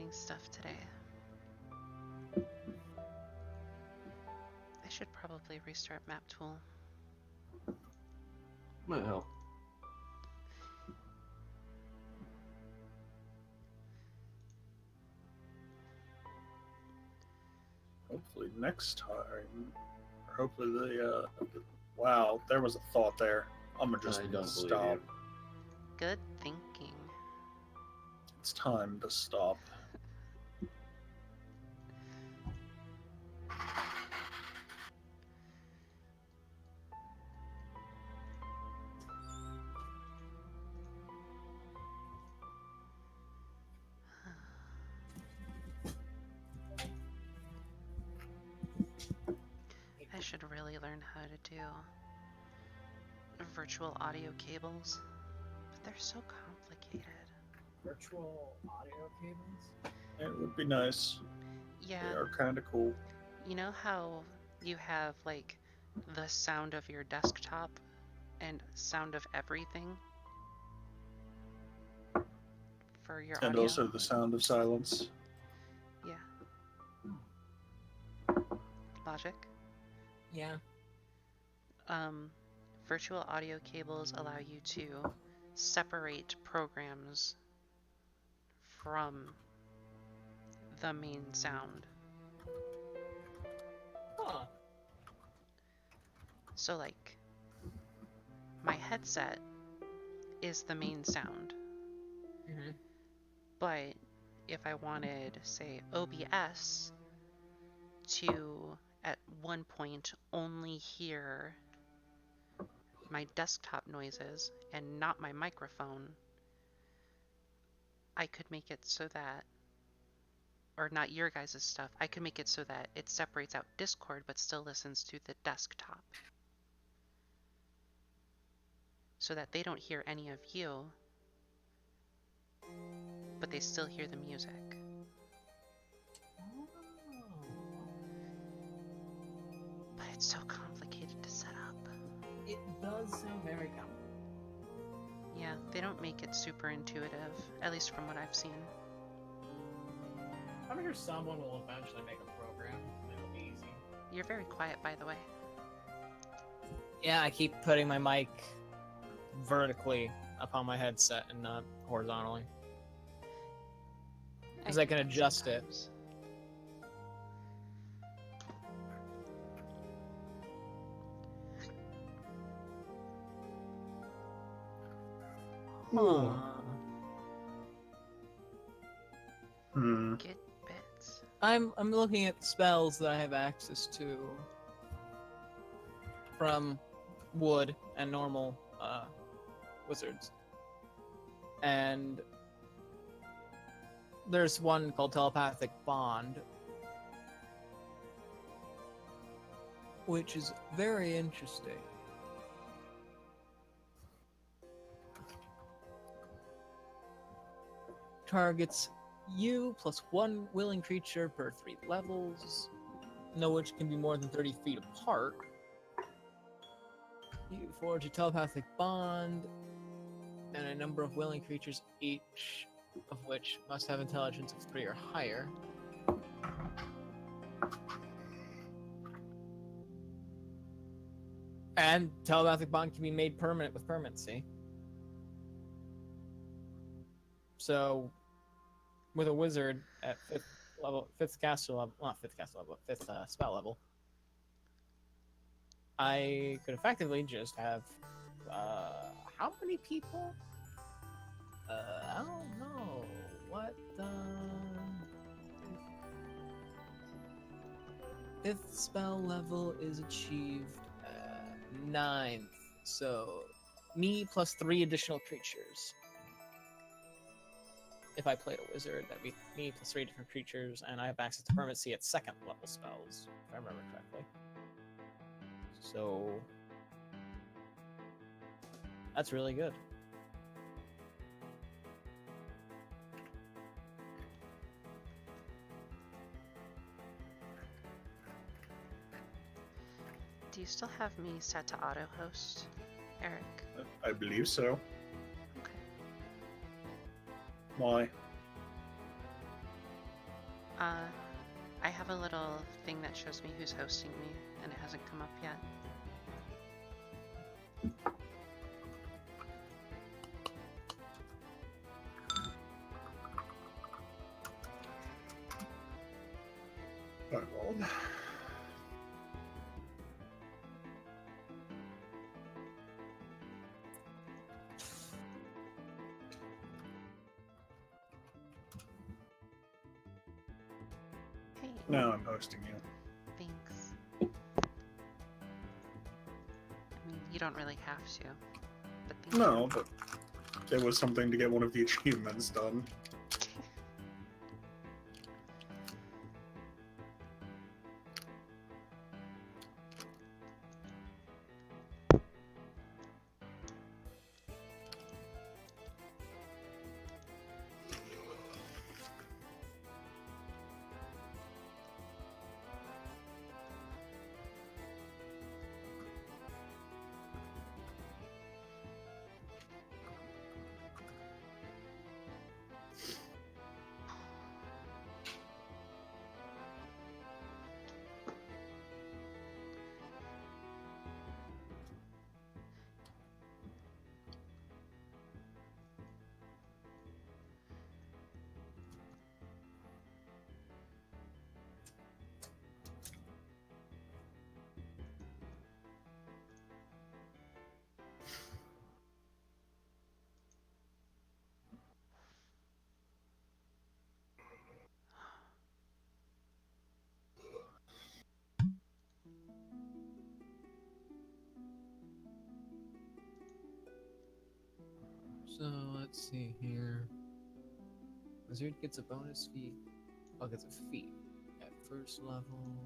doing stuff today. I should probably restart Map Tool. Might help. Hopefully next time, or hopefully the wow, there was a thought there. I'm gonna just I don't stop. believe you. Good thinking. It's time to stop. I should really learn how to do virtual audio cables, but they're so complicated. Virtual audio cables? It would be nice. Yeah. They are kind of cool. You know how you have like the sound of your desktop and sound of everything for your And audio? also the sound of silence. Yeah. Logic. Yeah. Virtual audio cables allow you to separate programs from the main sound. Huh. So like, my headset is the main sound. Mm-hmm. But if I wanted, say, OBS to, at one point, only hear my desktop noises and not my microphone, I could make it so that, or not your guys' stuff, I could make it so that it separates out Discord but still listens to the desktop. So that they don't hear any of you, but they still hear the music. But it's so complicated to set up. It does sound very complicated. Yeah, they don't make it super intuitive, at least from what I've seen. I'm sure someone will eventually make a program. It'll be easy. You're very quiet, by the way. Yeah, I keep putting my mic vertically up on my headset and not horizontally. Because I do can that adjust it. sometimes. Get bits. I'm looking at spells that I have access to from Wood and normal wizards. And there's one called Telepathic Bond, which is very interesting. Targets you plus one willing creature per 3 levels, no which can be more than 30 feet apart. You forge a telepathic bond, and a number of willing creatures, each of which must have intelligence of 3 or higher. And telepathic bond can be made permanent with permanency. So, with a wizard at 5th level, 5th caster level, not 5th caster level, 5th spell level, I could effectively just have, how many people? I don't know. What, 5th spell level is achieved at 9th, so me plus 3 additional creatures. If I played a wizard, that'd be me plus 3 different creatures, and I have access to permanency at 2nd level spells, if I remember correctly. So that's really good. Do you still have me set to auto host, Eric? I believe so. Okay. Why? I have a little thing that shows me who's hosting me, and it hasn't come up yet. Piebald. Hey, Now I'm hosting you. thanks. I mean, you don't really have to, but thank you. No, but it was something to get one of the achievements done. So let's see here. Wizard gets a bonus feat. Oh, gets a feat at first level.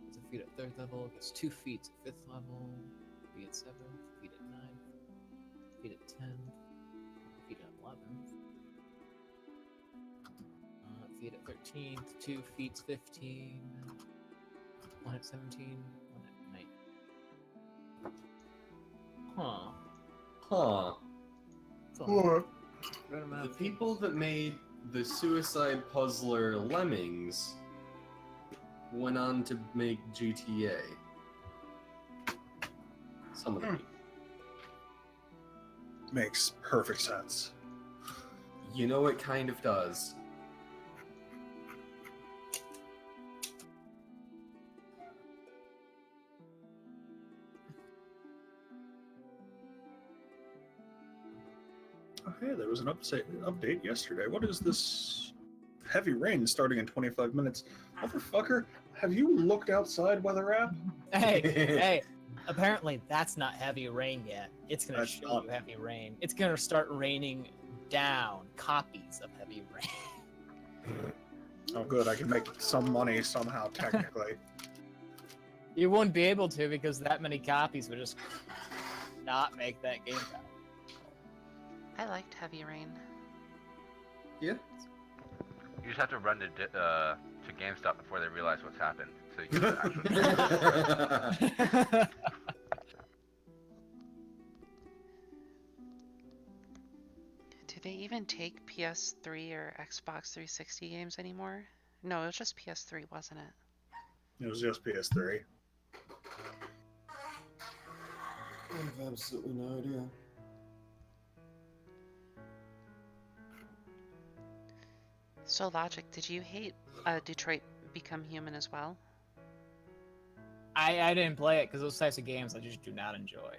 Gets a feat at third level. Gets 2 feats at 5th level. Feat at 7th. Feat at 9th. Feat at 10th. Feat at 11th. Feat at 13th. 2 feats 15. 1 at 17. 1 at 19. Huh. Huh. What? The people that made the Suicide Puzzler Lemmings went on to make GTA. Some of them. Makes perfect sense. You know, it kind of does. Oh, hey, there was an update yesterday. What is this? Heavy rain starting in 25 minutes. Motherfucker, have you looked outside weather app? Hey, hey. Apparently, that's not heavy rain yet. It's gonna That's show not. you heavy rain. It's gonna start raining down copies of heavy rain. Oh, good. I can make some money somehow, technically. You wouldn't be able to because that many copies would just not make that game count. I liked Heavy Rain. Yeah. You just have to run to GameStop before they realize what's happened, so you can actually. Do they even take PS3 or Xbox 360 games anymore? No, it was just PS3, wasn't it? It was just PS3. I have absolutely no idea. So Logic, did you hate Detroit Become Human as well? I didn't play it because those types of games I just do not enjoy.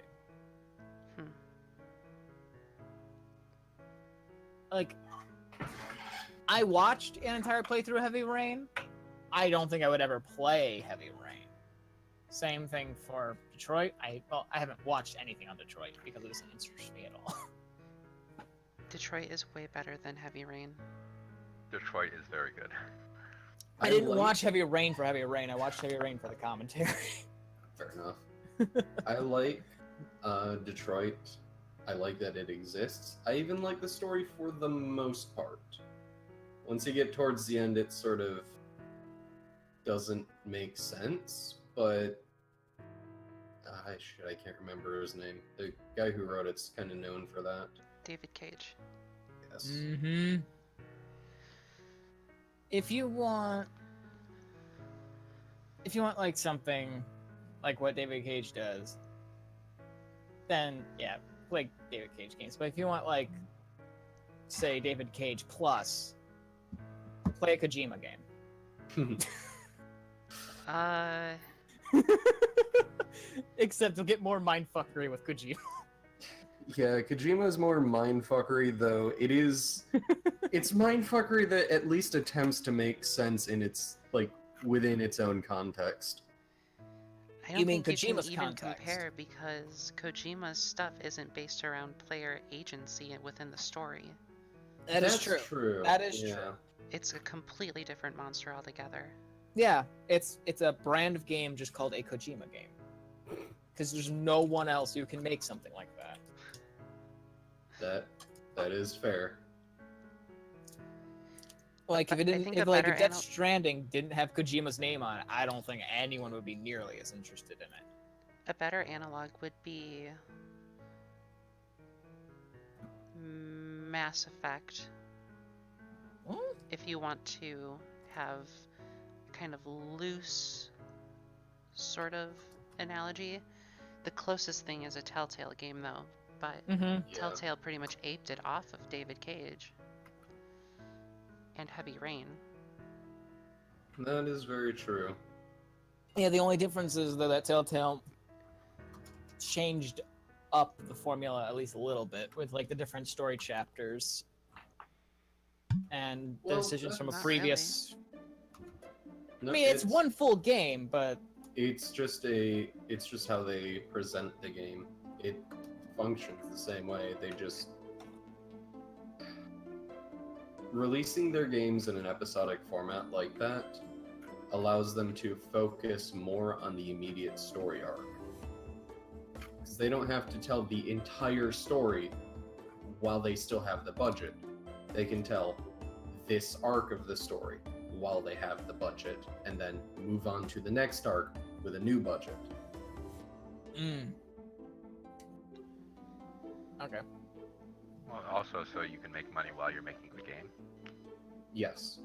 Hmm. Like, I watched an entire playthrough of Heavy Rain. I don't think I would ever play Heavy Rain. Same thing for Detroit. I haven't watched anything on Detroit because it doesn't interest me at all. Detroit is way better than Heavy Rain. Detroit is very good. I didn't watch Heavy Rain for Heavy Rain. I watched Heavy Rain for the commentary. Fair enough. I like Detroit. I like that it exists. I even like the story for the most part. Once you get towards the end, it sort of doesn't make sense, but I can't remember his name. The guy who wrote it's kind of known for that. David Cage. Yes. Mm-hmm. if you want like something like what David Cage does, then yeah, play David Cage games. But if you want like, say, David Cage plus, play a Kojima game. Except you'll get more mindfuckery with Kojima. Yeah, Kojima's more mindfuckery, though. It's mindfuckery that at least attempts to make sense in its, like, within its own context. I don't You mean think you Kojima's can even context? compare because Kojima's stuff isn't based around player agency within the story. That is That's true. true. That is yeah. true. It's a completely different monster altogether. Yeah, it's a brand of game just called a Kojima game. Because there's no one else who can make something like that. That is fair. Like if I it didn't, think if a like better if Death anal- Stranding didn't have Kojima's name on it, I don't think anyone would be nearly as interested in it. A better analog would be Mass Effect. What? If you want to have kind of loose sort of analogy, the closest thing is a Telltale game though, but Mm-hmm. Yeah. Telltale pretty much aped it off of David Cage and Heavy Rain. That is very true. Yeah, the only difference is though that Telltale changed up the formula at least a little bit with like the different story chapters and the Well, decisions from a not previous. No, I mean, it's one full game, but It's just how they present the game. It functions the same way. They just releasing their games in an episodic format like that allows them to focus more on the immediate story arc. Because they don't have to tell the entire story while they still have the budget. They can tell this arc of the story while they have the budget, and then move on to the next arc with a new budget. Okay. Well, also, so you can make money while you're making the game. Yes.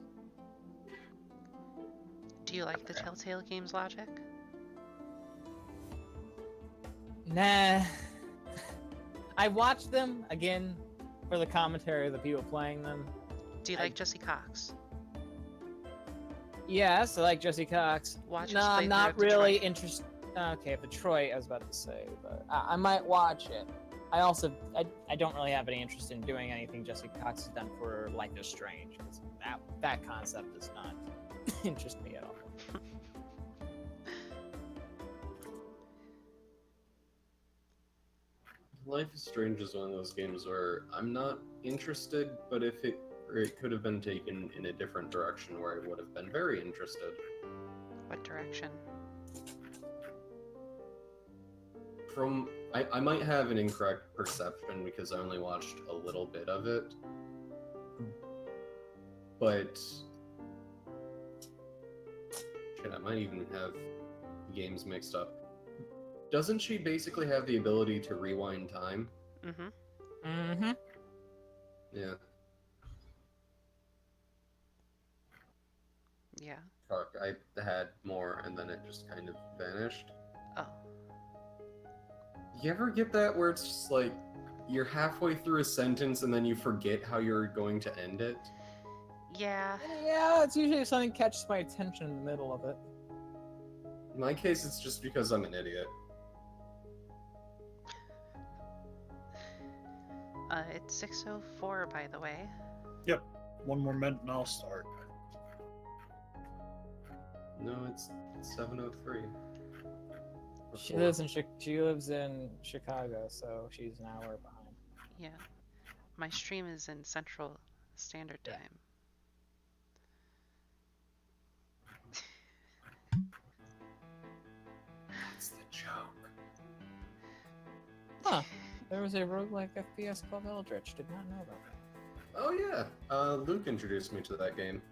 Do you like the Okay. Telltale games logic? Nah. I watched them again for the commentary of the people playing them. Do you I- like Jesse Cox? Yes, I like Jesse Cox. Watch his No, I'm playthrough not of really Detroit. interested. Okay, Detroit, I was about to say, but I might watch it. I don't really have any interest in doing anything Jesse Cox has done for Life is Strange. 'Cause that concept does not interest me at all. Life is Strange is one of those games where I'm not interested, but if it could have been taken in a different direction where I would have been very interested. What direction? I might have an incorrect perception because I only watched a little bit of it. But shit, I might even have games mixed up. Doesn't she basically have the ability to rewind time? Mm-hmm. Mm-hmm. Yeah. Yeah. Fuck, I had more and then it just kind of vanished. Oh. You ever get that where it's just like you're halfway through a sentence and then you forget how you're going to end it? Yeah. Yeah, it's usually if something catches my attention in the middle of it. In my case, it's just because I'm an idiot. It's 6:04, by the way. One more minute and I'll start. No, it's 7:03. She lives in Chicago, so she's an hour behind. Yeah. My stream is in Central Standard Yeah. Time. That's the joke. Huh. There was a roguelike FPS called Eldritch. Did not know about that. Oh yeah, Luke introduced me to that game.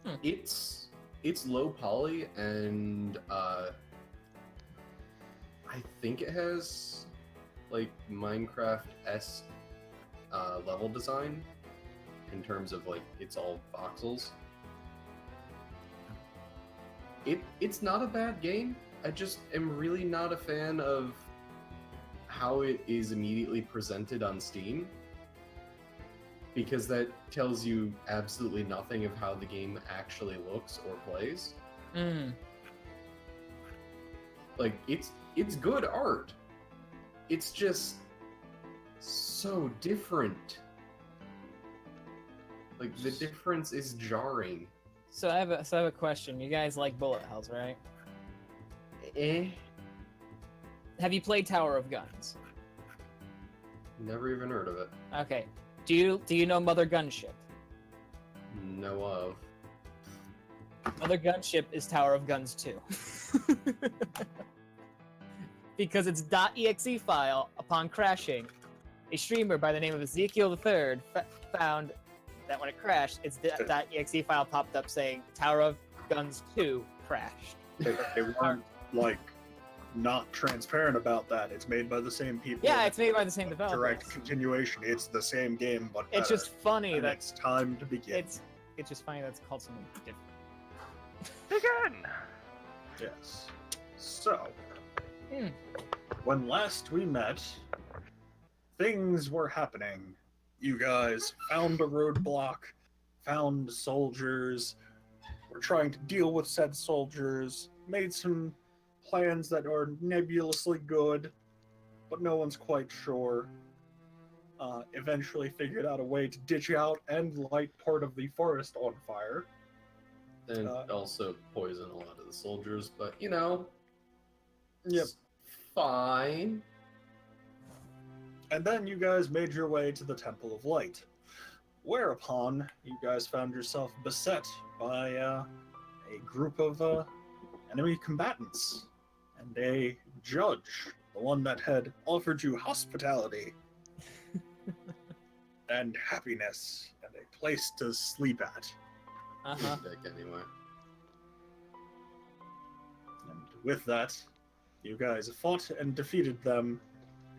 Hmm. It's low poly and I think it has like Minecraft-esque level design in terms of like it's all voxels. it's not a bad game. I just am really not a fan of how it is immediately presented on Steam, because that tells you absolutely nothing of how the game actually looks or plays. Like, it's good art. It's just so different. Like, the difference is jarring. So I have a question. You guys like bullet hells, right? Have you played Tower of Guns? Never even heard of it. Okay. Do you know Mother Gunship? Know of. Mother Gunship is Tower of Guns 2. Because its .exe file, upon crashing, a streamer by the name of Ezekiel III found that when it crashed, its .exe file popped up saying Tower of Guns 2 crashed. They weren't, like, not transparent about that. It's made by the same people. Yeah, it's made by the same developers. Direct continuation. It's the same game, but It's just funny and that it's time to begin. it's just funny that it's called something different. Begin! Yes. So, Hmm. when last we met, things were happening. You guys found a roadblock, found soldiers, were trying to deal with said soldiers, made some plans that are nebulously good, but no one's quite sure. Eventually figured out a way to ditch out and light part of the forest on fire. And also poison a lot of the soldiers, but you know, Yep. it's fine. And then you guys made your way to the Temple of Light, whereupon you guys found yourself beset by a group of enemy combatants and a judge, the one that had offered you hospitality and happiness and a place to sleep at. Uh-huh. Dick, anyway. And with that, you guys fought and defeated them,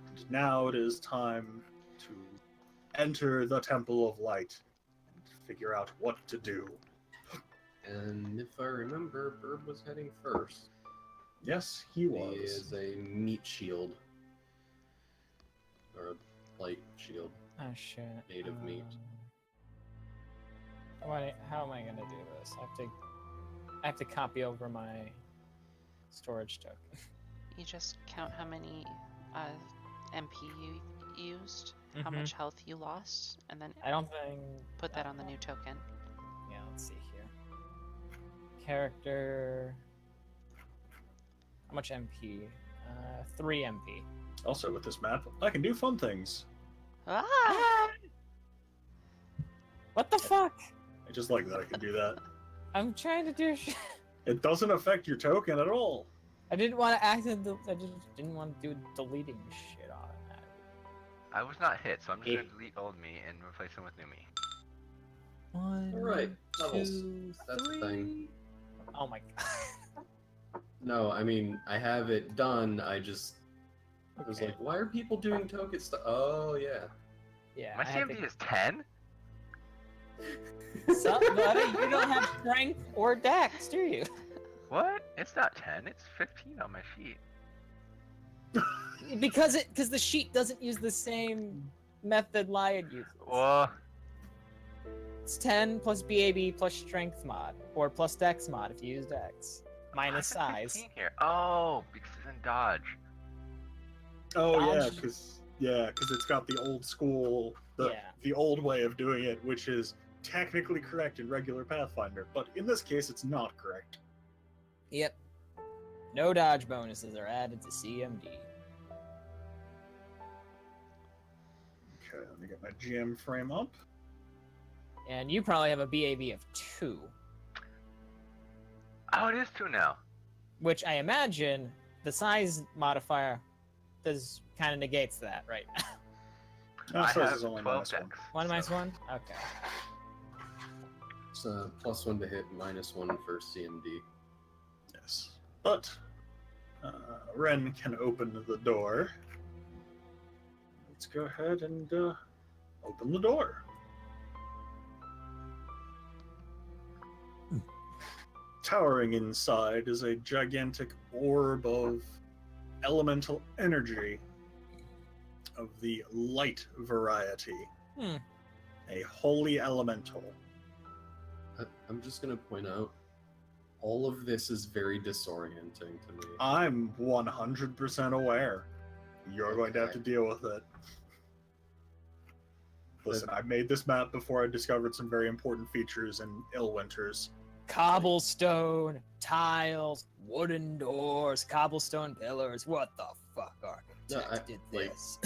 and now it is time to enter the Temple of Light and figure out what to do. And if I remember, Bird was heading first. Yes, he He was. is a meat shield. Or a light shield. Oh shit. Made of meat. How am I gonna do this? I have to copy over my storage token. You just count how many MP you used, how Mhm. much health you lost, and then I don't think. put that on the new token. Yeah, let's see here. Character. How much MP? 3 MP. Also, with this map, I can do fun things. Ah! What the fuck? I just like that I can do that. I'm trying to do shit. It doesn't affect your token at all. I didn't want to accidentally. I just didn't want to do deleting shit on that. I was not hit, so I'm just gonna delete old me and replace him with new me. 1, Alright, levels. 2, That's the 3. thing. Oh my god. No, I mean, I have it done. I was Okay. like, why are people doing token stuff? Oh, yeah. Yeah. My I had CMD is 10? So, buddy, you don't have strength or dex, do you? What? It's not 10, it's 15 on my sheet. Because the sheet doesn't use the same method Lion uses. Well, It's 10 plus BAB plus strength mod, or plus dex mod if you use dex. Minus why is it size. 15 here? Oh, because it's in dodge. Oh Dodge. because it's got the old school, Yeah. the old way of doing it, which is technically correct in regular Pathfinder, but in this case, it's not correct. Yep. No dodge bonuses are added to CMD. Okay, let me get my GM frame up. And you probably have a BAB of 2, Oh, it is 2 now. which I imagine the size modifier does kind of negates that right now. Ah, I size have is only 12 minus one. decks. 1 minus so- 1? Okay. It's +1 to hit, -1 for CMD. Yes, but Ren can open the door. Let's go ahead and open the door. towering inside is a gigantic orb of elemental energy of the light variety. Hmm. A holy elemental. I'm just gonna point out, all of this is very disorienting to me. I'm 100% aware. You're going to have to deal with it. Listen, I made this map before I discovered some very important features in Illwinter's. Cobblestone, tiles, wooden doors, cobblestone pillars. What the fuck, architect No, did like- this?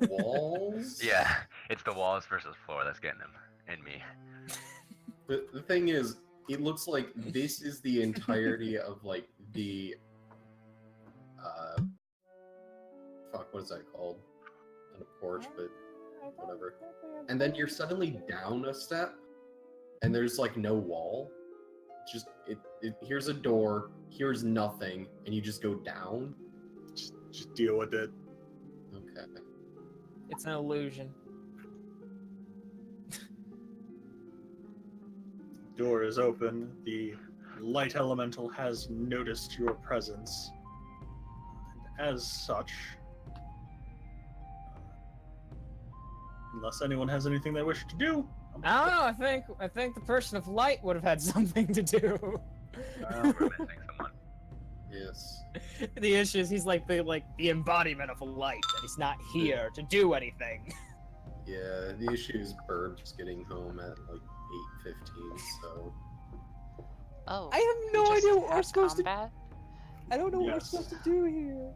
Walls? Yeah, it's the walls versus floor that's getting him and me. But the thing is, it looks like this is the entirety of like the fuck, what is that called? Not a porch, but whatever. And then you're suddenly down a step, and there's like no wall. Just here's a door, here's nothing, and you just go down. Just deal with it. Okay. It's an illusion. Door is open. The light elemental has noticed your presence. And as such, unless anyone has anything they wish to do, I don't know. I think the person of light would have had something to do. We're missing someone. Yes. The issue is he's like the embodiment of light, and he's not here to do anything. Yeah, the issue is Bird just getting home at like 8:15, so Oh. I have we no just idea what we're had supposed combat? I don't know what we're Yes. supposed to do here.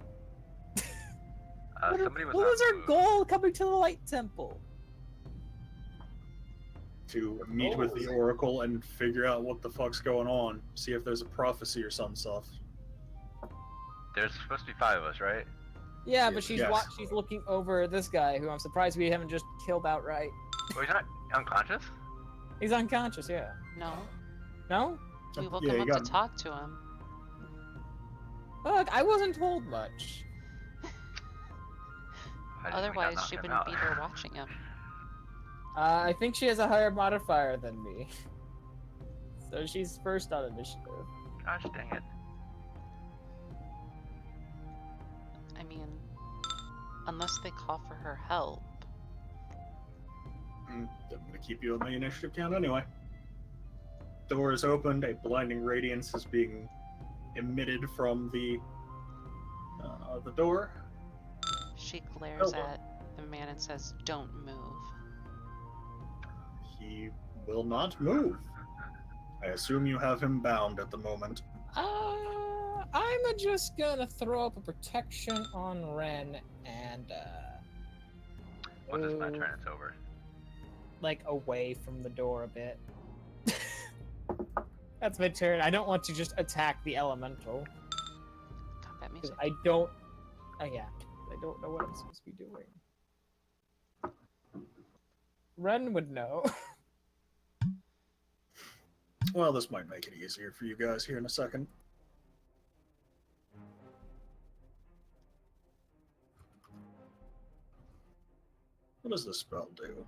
Somebody was what on was our move. goal coming to the light temple? to meet with the Oracle and figure out what the fuck's going on. See if there's a prophecy or some stuff. There's supposed to be 5 of us, right? Yeah, but she's Yes. she's looking over this guy who I'm surprised we haven't just killed outright. Well, he's not unconscious? He's unconscious, yeah. No. No? We woke Yeah, him you up got to talk to him. Look, I wasn't told much. Why didn't we not Otherwise, knock she him wouldn't out? be there watching him. I think she has a higher modifier than me. So she's first on initiative. Gosh dang it. I mean, unless they call for her help. I'm gonna keep you on the initiative count anyway. Door is opened. A blinding radiance is being emitted from the door. She glares Oh. at the man and says, "Don't move." He will not move. I assume you have him bound at the moment. I'm just gonna throw up a protection on Ren and Once it's my turn, it's over. like away from the door a bit. That's my turn. I don't want to just attack the elemental Combat because music. I don't. Yeah, I don't know what I'm supposed to be doing. Ren would know. Well, this might make it easier for you guys here in a second. What does this spell do?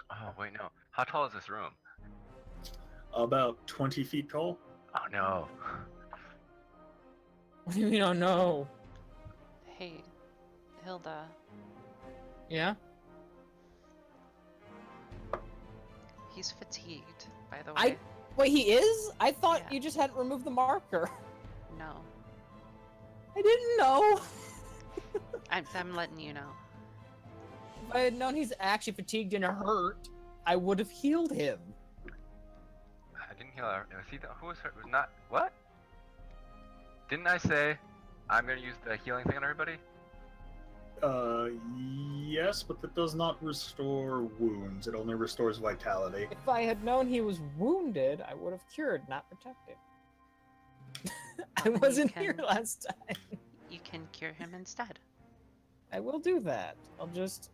Oh, wait, no. How tall is this room? About 20 feet tall. Oh, no. What do you mean? Oh no. Hey, Hilda. Yeah. He's fatigued, by the I- way. Wait, he is? I thought Yeah. you just hadn't removed the marker. No. I didn't know. I'm letting you know. If I had known he's actually fatigued and hurt, I would have healed him. I didn't heal her. Was he the, who was her? Was not. What? Didn't I say I'm going to use the healing thing on everybody? Yes, but that does not restore wounds. It only restores vitality. If I had known he was wounded, I would have cured, not protected. I Well, you wasn't here can- last time. You can cure him instead. I will do that. I'll just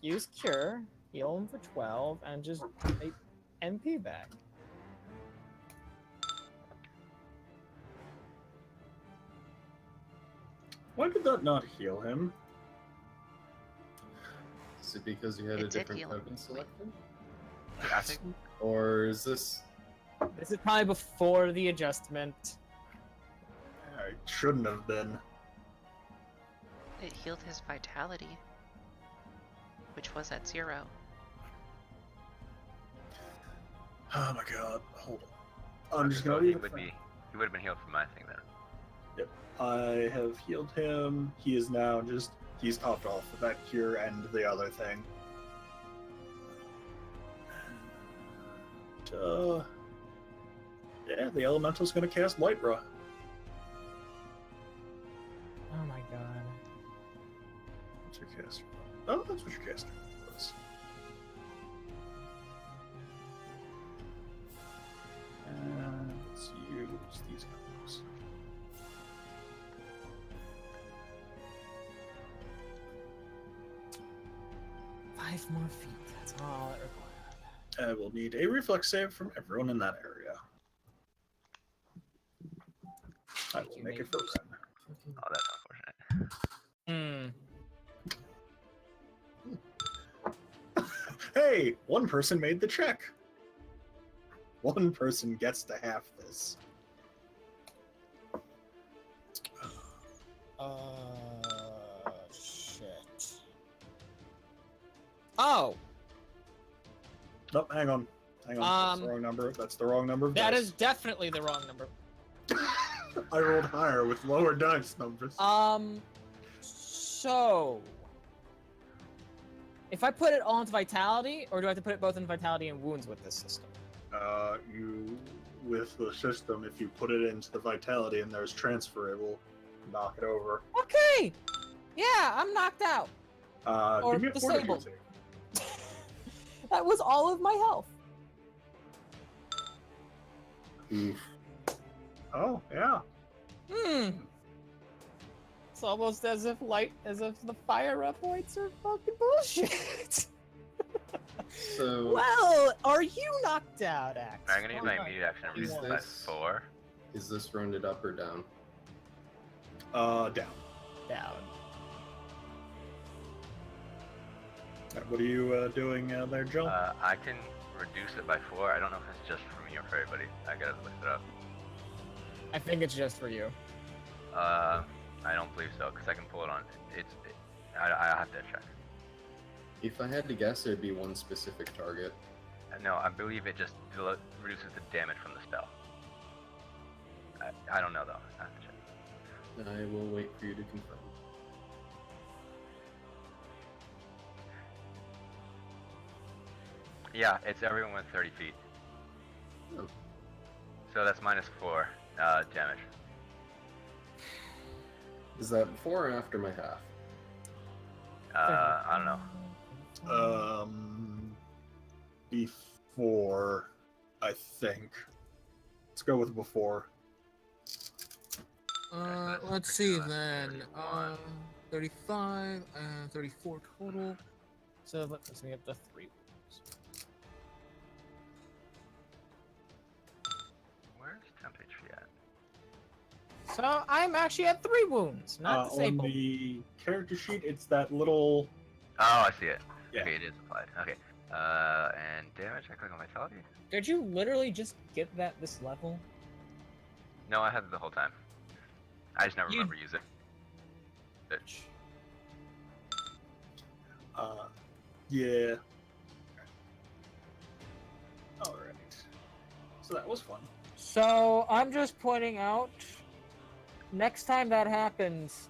use cure, heal him for 12, and just make MP back. Why did that not heal him? is it because you had It a did different heal him. token selected? I think Or is this This is probably before the adjustment. I shouldn't have been. It healed his vitality, which was at 0. Oh my god, hold on. I'm just So gonna he leave would it. he would have been healed from my thing then. I have healed him. He is now he's topped off with that cure and the other thing. And, yeah, the elemental's gonna cast Lightra. Oh my god. What's your caster? Oh, that's what your caster was. And let's use these guys. Five more feet. That's all it requires. I will need a reflex save from everyone in that area. I will make it for Ren. Oh, that's unfortunate. Hey, one person made the check. One person gets to have this. Shit. Oh, Nope, hang on. Hang on. That's the wrong number. That's the wrong number of that dice. is definitely the wrong number. I rolled higher with lower dice numbers. So if I put it all into vitality, or do I have to put it both in vitality and wounds with this system? You, with the system, if you put it into the vitality and there's transfer, it will knock it over. Okay. Yeah, I'm knocked out. Or Give me a disabled. fortitude save. That was all of my health. Oof. Oh, yeah. It's almost as if the fire up points are fucking bullshit. So Well, are you knocked out, Axe? I'm gonna use my Alright. immediate action and Is reduce it by this- 4. is this rounded up or down? Down. Down. What are you doing there, Joe? I can reduce it by 4. I don't know if it's just for me or for everybody. I gotta look it up. I think it's just for you. I don't believe so, because I can pull it on. I have to check. If I had to guess, it'd be one specific target. No, I believe it just reduces the damage from the spell. I don't know though. I have to check. I will wait for you to confirm. Yeah, it's everyone with 30 feet. Oh. So that's -4 damage. Is that before or after my half? I don't know. Before, I think. Let's go with before. that's Let's pretty see good. then. 35 and 34 total. So let's get the 3 wounds. Where's temp HP at? So I'm actually at 3 wounds, not On disabled. the character sheet, it's that little. Oh, I see it. Yeah. Okay, it is applied. Okay. And damage. I click on vitality. Did you literally just get that this level? No, I had it the whole time. I just never You- remember using it. Yeah. Alright. So that was fun. So I'm just pointing out, next time that happens,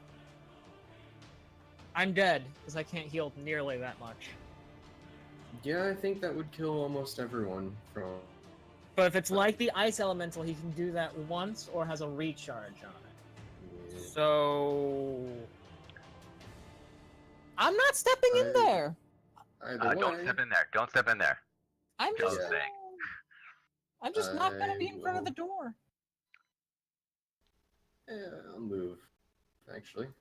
I'm dead because I can't heal nearly that much. Yeah, I think that would kill almost everyone from. But if it's like the ice elemental, he can do that once or has a recharge on it. Yeah. So I'm not stepping in I- there. Either Don't way, step in there. Don't step in there. I'm Just just saying. I'm just not gonna be in front of the will- door. Yeah, I'll move. Actually,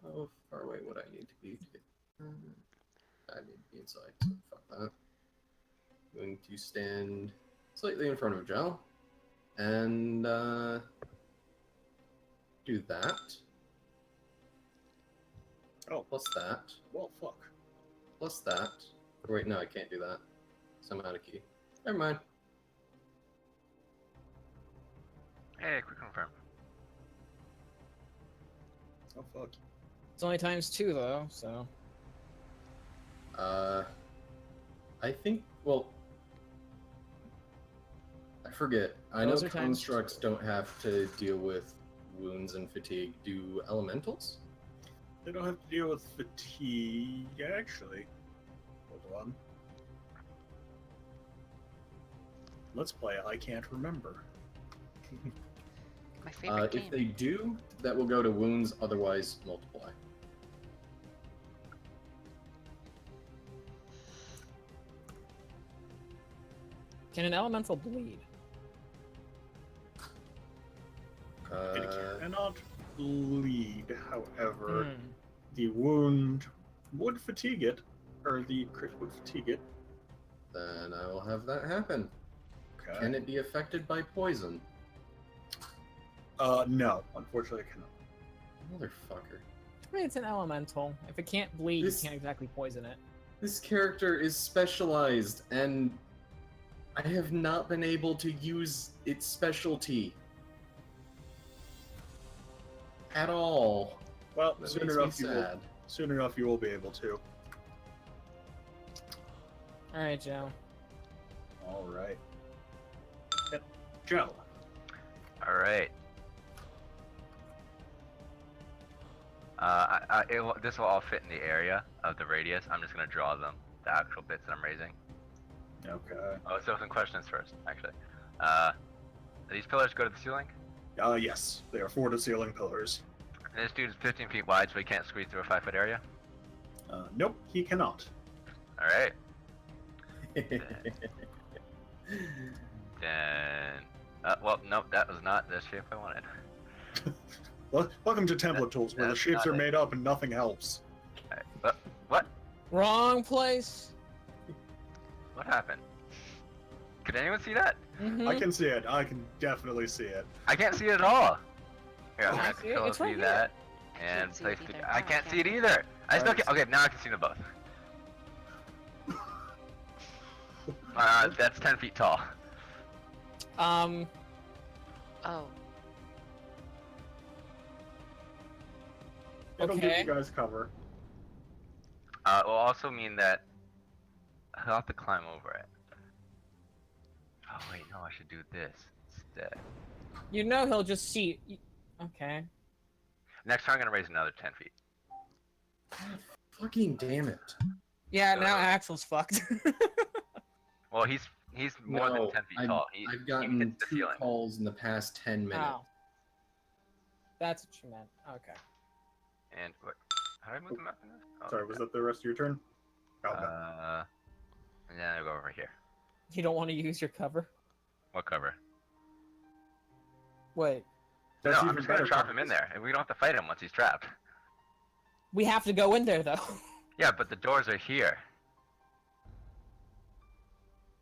how far away would I need to be? I need to be inside, so fuck that. Going to stand slightly in front of Gel, and do that. Oh. Plus that. Well, fuck. Plus that. Or wait, no, I can't do that. So I'm out of key. Never mind. Hey, quick confirm. Oh fuck. It's only times 2 though, so. I think. Well, I forget. I know Those are times constructs don't have to deal with wounds and fatigue. Do elementals? They don't have to deal with fatigue, actually. Hold on. Let's play I Can't Remember. My favorite game. If they do, that will go to wounds. Otherwise, multiply. Can an elemental bleed? It Uh, cannot bleed, however. Hmm. The wound would fatigue it, or the crit would fatigue it. then I will have that happen. Okay. Can it be affected by poison? No, unfortunately, it cannot. Motherfucker. I mean, it's an elemental. If it can't bleed, This- you can't exactly poison it. This character is specialized, and I have not been able to use its specialty at all. Well, That soon makes me enough, sad. soon enough, you will be able to. Alright, Joe. All right. Yep. Joe. All right. This will all fit in the area of the radius. I'm just gonna draw them, the actual bits that I'm raising. Okay. Oh, so some questions first, actually. Do these pillars go to the ceiling? Yes, they are floor-to-ceiling pillars. And this dude is 15 feet wide, so he can't squeeze through a 5-foot area. Nope, he cannot. All right. Then, well, nope, that was not the shape I wanted. Welcome to template tools, where the that's shapes not are it. made up and nothing helps. Alright, what? Wrong place. What happened? Could anyone see that? Mhm. I can see it. I can definitely see it. I can't see it at all. Here, I'm I gonna see it. control It's view right here. that and Can't see it place. either. I No, can't I see it can't. either. I still Alright. can. Okay, now I can see them both. That's 10 feet tall. Oh, It'll give Okay. you guys cover. It will also mean that I'll have to climb over it. Oh wait, no, I should do this instead. You know he'll just see. Okay. Next time I'm gonna raise another 10 feet. Fucking damn it. Yeah, now Axel's fucked. Well, he's more than 10 feet tall. I've He gotten hits the 2 ceiling. calls in the past 10 minutes. Oh. That's what you meant. Okay. And what? How do I move the map in this? Oh, Sorry, was that the rest of your turn? Okay. And then I go over here. You don't want to use your cover? What cover? Wait. That's no, I'm even just gonna better trap cover. him in there, and we don't have to fight him once he's trapped. We have to go in there, though. Yeah, but the doors are here.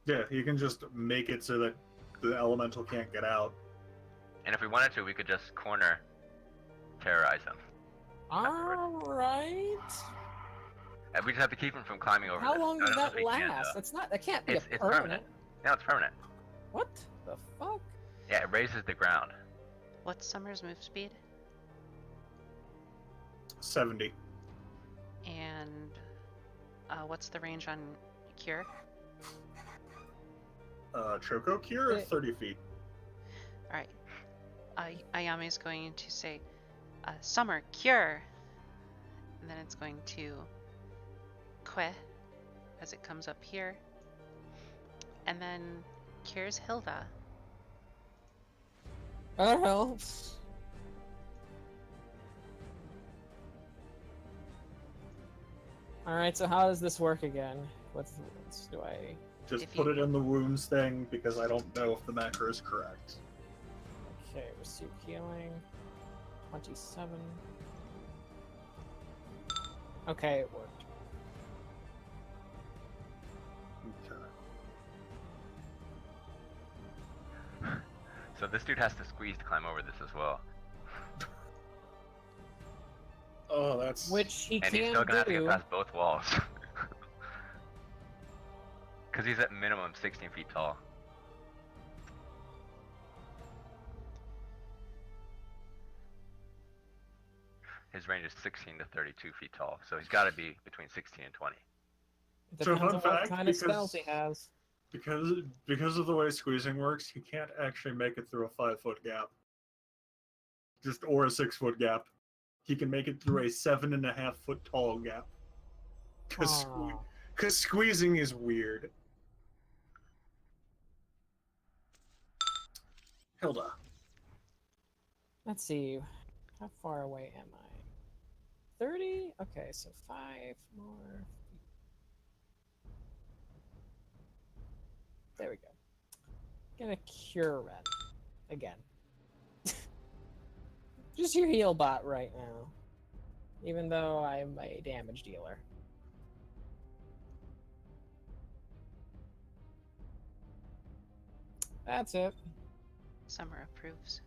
Yeah, you can just make it so that the elemental can't get out. And if we wanted to, we could just corner terrorize him. Alright. And we just have to keep him from climbing over How this. long I does don't know that if he can, last? though. That's not. That can't be It's a permanent. Now it's permanent. What the fuck? Yeah, it raises the ground. what's Summer's move speed? 70. And what's the range on Cure? Choco Cure, Yeah. 30 feet. All right. Ayame is going to say, Summer, Cure! And then it's going to Que as it comes up here. And then Cure's Hilda. That helps. Alright, so how does this work again? What's do I... Just If put you- it in the wounds thing because I don't know if the macro is correct. Okay, receive healing. 27. Okay, it worked. Okay. So this dude has to squeeze to climb over this as well. Oh, that's. Which he And he's can still gonna have to do. get past both walls. Because he's at minimum 16 feet tall. his range is 16 to 32 feet tall, so he's got to be between 16 and 20. So Depends fun on what fact, kind of spells he because- has. Because of the way squeezing works, he can't actually make it through a 5-foot gap. Or a 6-foot gap. He can make it through a 7.5-foot tall gap. Because Aw. squeezing is weird. Hilda. Let's see. How far away am I? 30? Okay, so 5 more. There we go. Gonna cure Ren. Again. Just your heal bot right now. Even though I'm a damage dealer. That's it. Summer approves.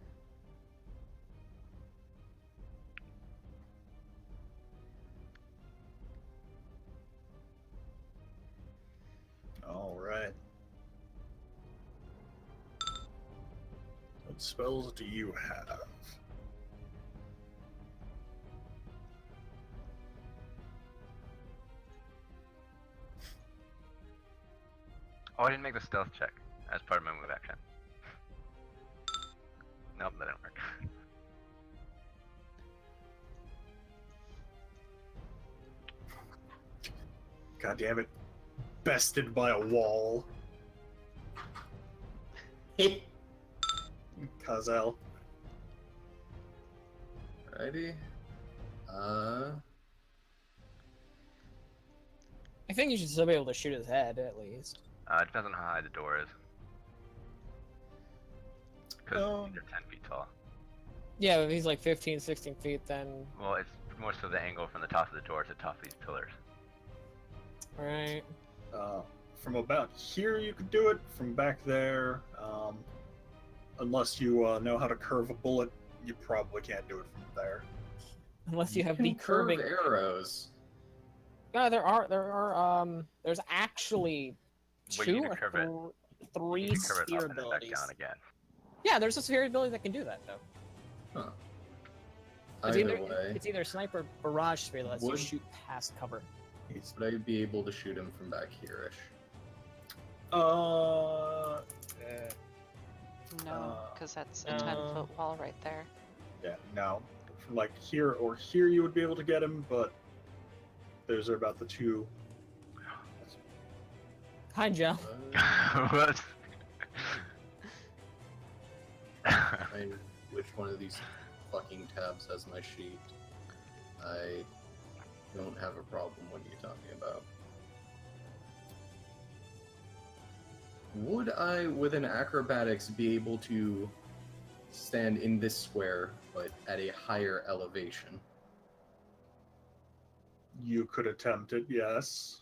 Alright. What spells do you have? Oh, I didn't make the stealth check as part of my move action. Nope, that didn't work. God damn it. Bested by a wall. Kazel. Alrighty. I think you should still be able to shoot his head, at least. It depends on how high the door is. Because they're 10 feet tall. Yeah, if he's like 15, 16 feet, then... Well, it's more so the angle from the top of the door to the top of these pillars. Right. From about here you could do it. From back there, unless you know how to curve a bullet, you probably can't do it from there. Unless you have can the curving... curve arrows. No, there's actually But you two need to or curve it. three You can curve it sphere up and then back abilities. down again. Yeah, there's a sphere ability that can do that, though. Huh. It's Either either, way, it's either sniper barrage sphere that lets you Would- shoot past cover. would I be able to shoot him from back here-ish? No, because that's a no. 10-foot wall right there. Yeah, no. From like here or here you would be able to get him, but those are about the two. Hi, Joe. Whoops. Which one of these fucking tabs has my sheet? I don't have a problem. What are you talking about? Would I, with an acrobatics, be able to stand in this square, but at a higher elevation? You could attempt it, yes.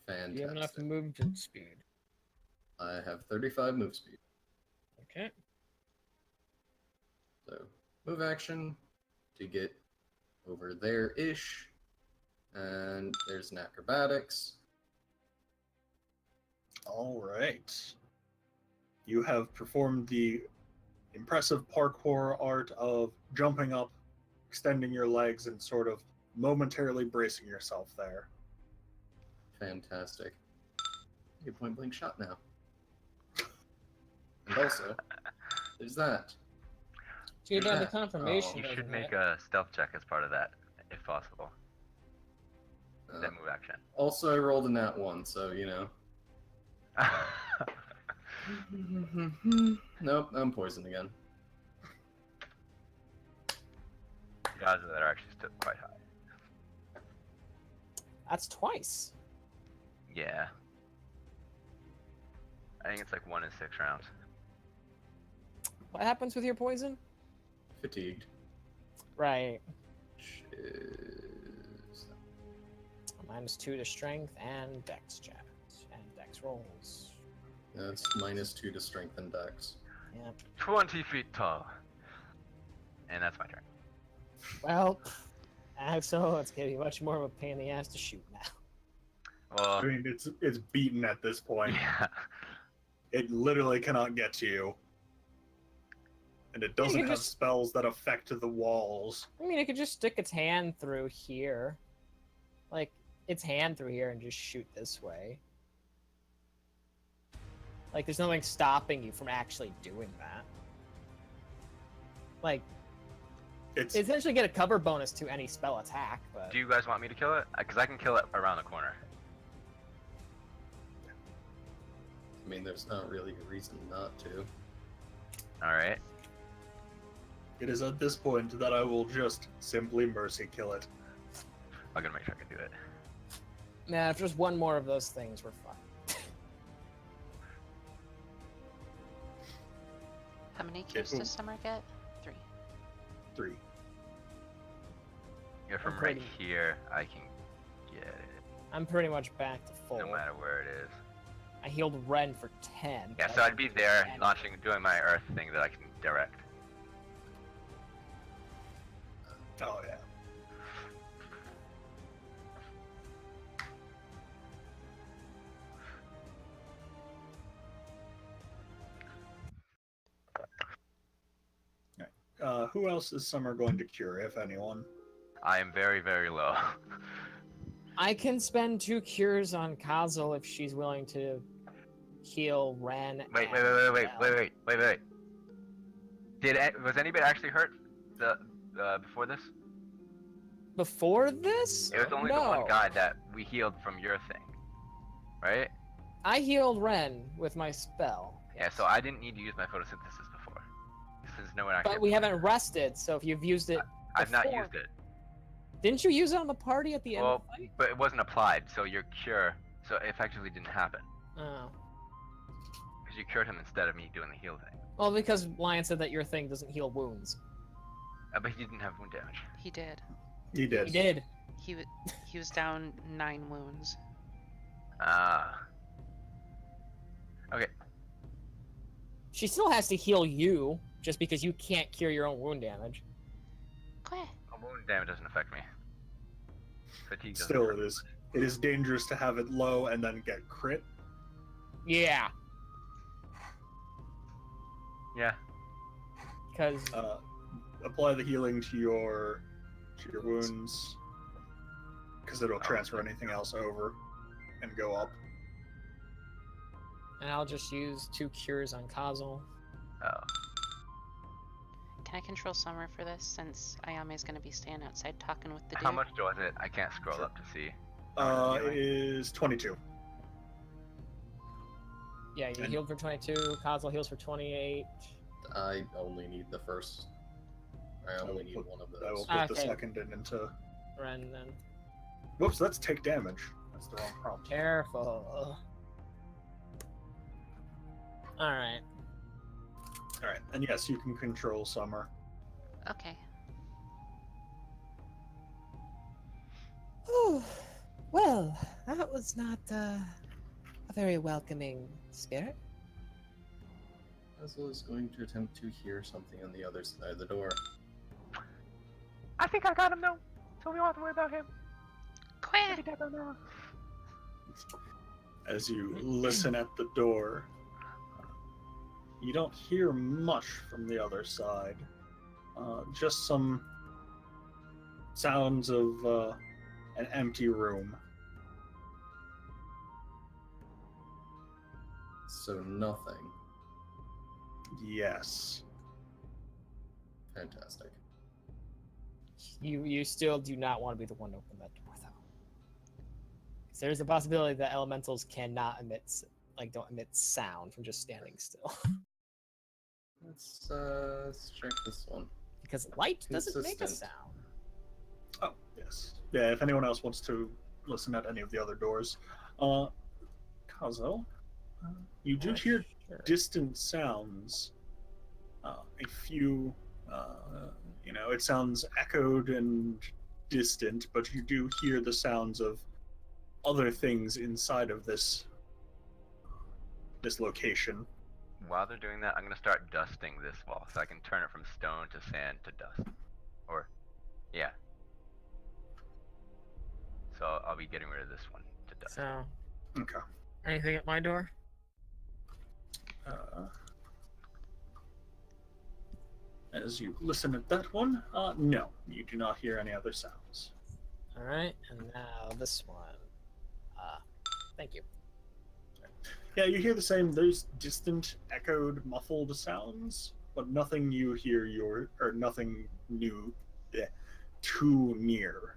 Fantastic. Do you have enough movement speed? I have 35 move speed. Okay. So, move action to get over there-ish. And there's an acrobatics. All right. You have performed the impressive parkour art of jumping up, extending your legs, and sort of momentarily bracing yourself there. Fantastic. A point blank shot now. And also, there's that. So you've done the Yeah. confirmation. You doesn't should it? make a stealth check as part of that, if possible. Uh, Then move action. also, I rolled a nat 1, so, you know. Nope, I'm poisoned again. The odds of that are actually still quite high. That's twice. Yeah. I think it's like 1 in 6 rounds. What happens with your poison? Fatigued. Right. Which is... -2 to strength and dex check. And dex rolls. That's -2 to strength and dex. Yep. 20 feet tall. And that's my turn. Well, Axel, it's gonna be much more of a pain in the ass to shoot now. Well, I mean, it's beaten at this point. yeah. It literally cannot get to you. And it doesn't you have just- spells that affect the walls. I mean, it could just stick its hand through here. Like, its hand through here and just shoot this way. Like, there's nothing stopping you from actually doing that. Like, It's essentially get a cover bonus to any spell attack, but... Do you guys want me to kill it? Because I can kill it around the corner. I mean, there's not really a reason not to. Alright. it is at this point that I will just simply mercy kill it. I'm gonna make sure I can do it. Nah, if there's one more of those things, we're fine. How many cubes ooh. does Summer get? 3. 3. Yeah, from I'm right pretty- here, I can get it. I'm pretty much back to full. No matter where it is. I healed Ren for 10. Yeah, but so I I'd be didn't do there, any. launching, doing my Earth thing that I can direct. Oh yeah. Who else is Summer going to cure, if anyone? I am very, very low. I can spend 2 cures on Kazel if she's willing to heal Ren. Wait. and Belle. Was anybody actually hurt before this? Before this? It was only the No. one guy that we healed from your thing, right? I healed Ren with my spell. Yeah, so I didn't need to use my photosynthesis before. Since no one actually. But we haven't rested, so if you've used it, I've not before- used it. didn't you use it on the party at the end Well, of the fight? but it wasn't applied, so your cure, so it effectively didn't happen Oh. because you cured him instead of me doing the heal thing. Well, because Lion said that your thing doesn't heal wounds. But he didn't have wound damage. He did. You did. He did. He was down 9 wounds. Ah. Okay. She still has to heal you, just because you can't cure your own wound damage. Quit. Wound damage doesn't affect me. Fatigue doesn't. Still, affect it is dangerous to have it low and then get crit. Yeah, Yeah. because Apply the healing to your wounds, because it'll transfer anything else over and go up. and I'll just use 2 cures on Kazel. Oh. Can I control Summer for this since Ayame's going to be staying outside talking with the dude? How much was it? I can't scroll up to see. It is 22. Yeah, you And- healed for 22. Kazel heals for 28. I only need the first. I only need one of I will those. put the Okay. second in into. Ren then. Whoops, that's take damage. That's the wrong prompt. Careful. All right. All right, and yes, you can control Summer. Okay. Well, that was not a very welcoming spirit. Basil is going to attempt to hear something on the other side of the door. I think I got him though, so we don't have to worry about him. Quit. As you listen at the door, you don't hear much from the other side. Just some sounds of an empty room. So nothing. Yes. Fantastic. You still do not want to be the one to open that door, though. 'Cause there's a possibility that elementals cannot don't emit sound from just standing still. Let's check this one. Because light doesn't make a Consistent. sound. Oh, yes. Yeah, if anyone else wants to listen at any of the other doors. Kazo, you do hear Sure. distant sounds. A few, it sounds echoed and distant, but you do hear the sounds of other things inside of this location. While they're doing that, I'm gonna start dusting this wall so I can turn it from stone to sand to dust. Or, yeah. So I'll be getting rid of this one to dust. So, Okay. anything at my door? As you listen at that one, no, you do not hear any other sounds. All right, and now this one. Thank you. Yeah, you hear the same. There's distant, echoed, muffled sounds, but nothing you hear or nothing new, too near.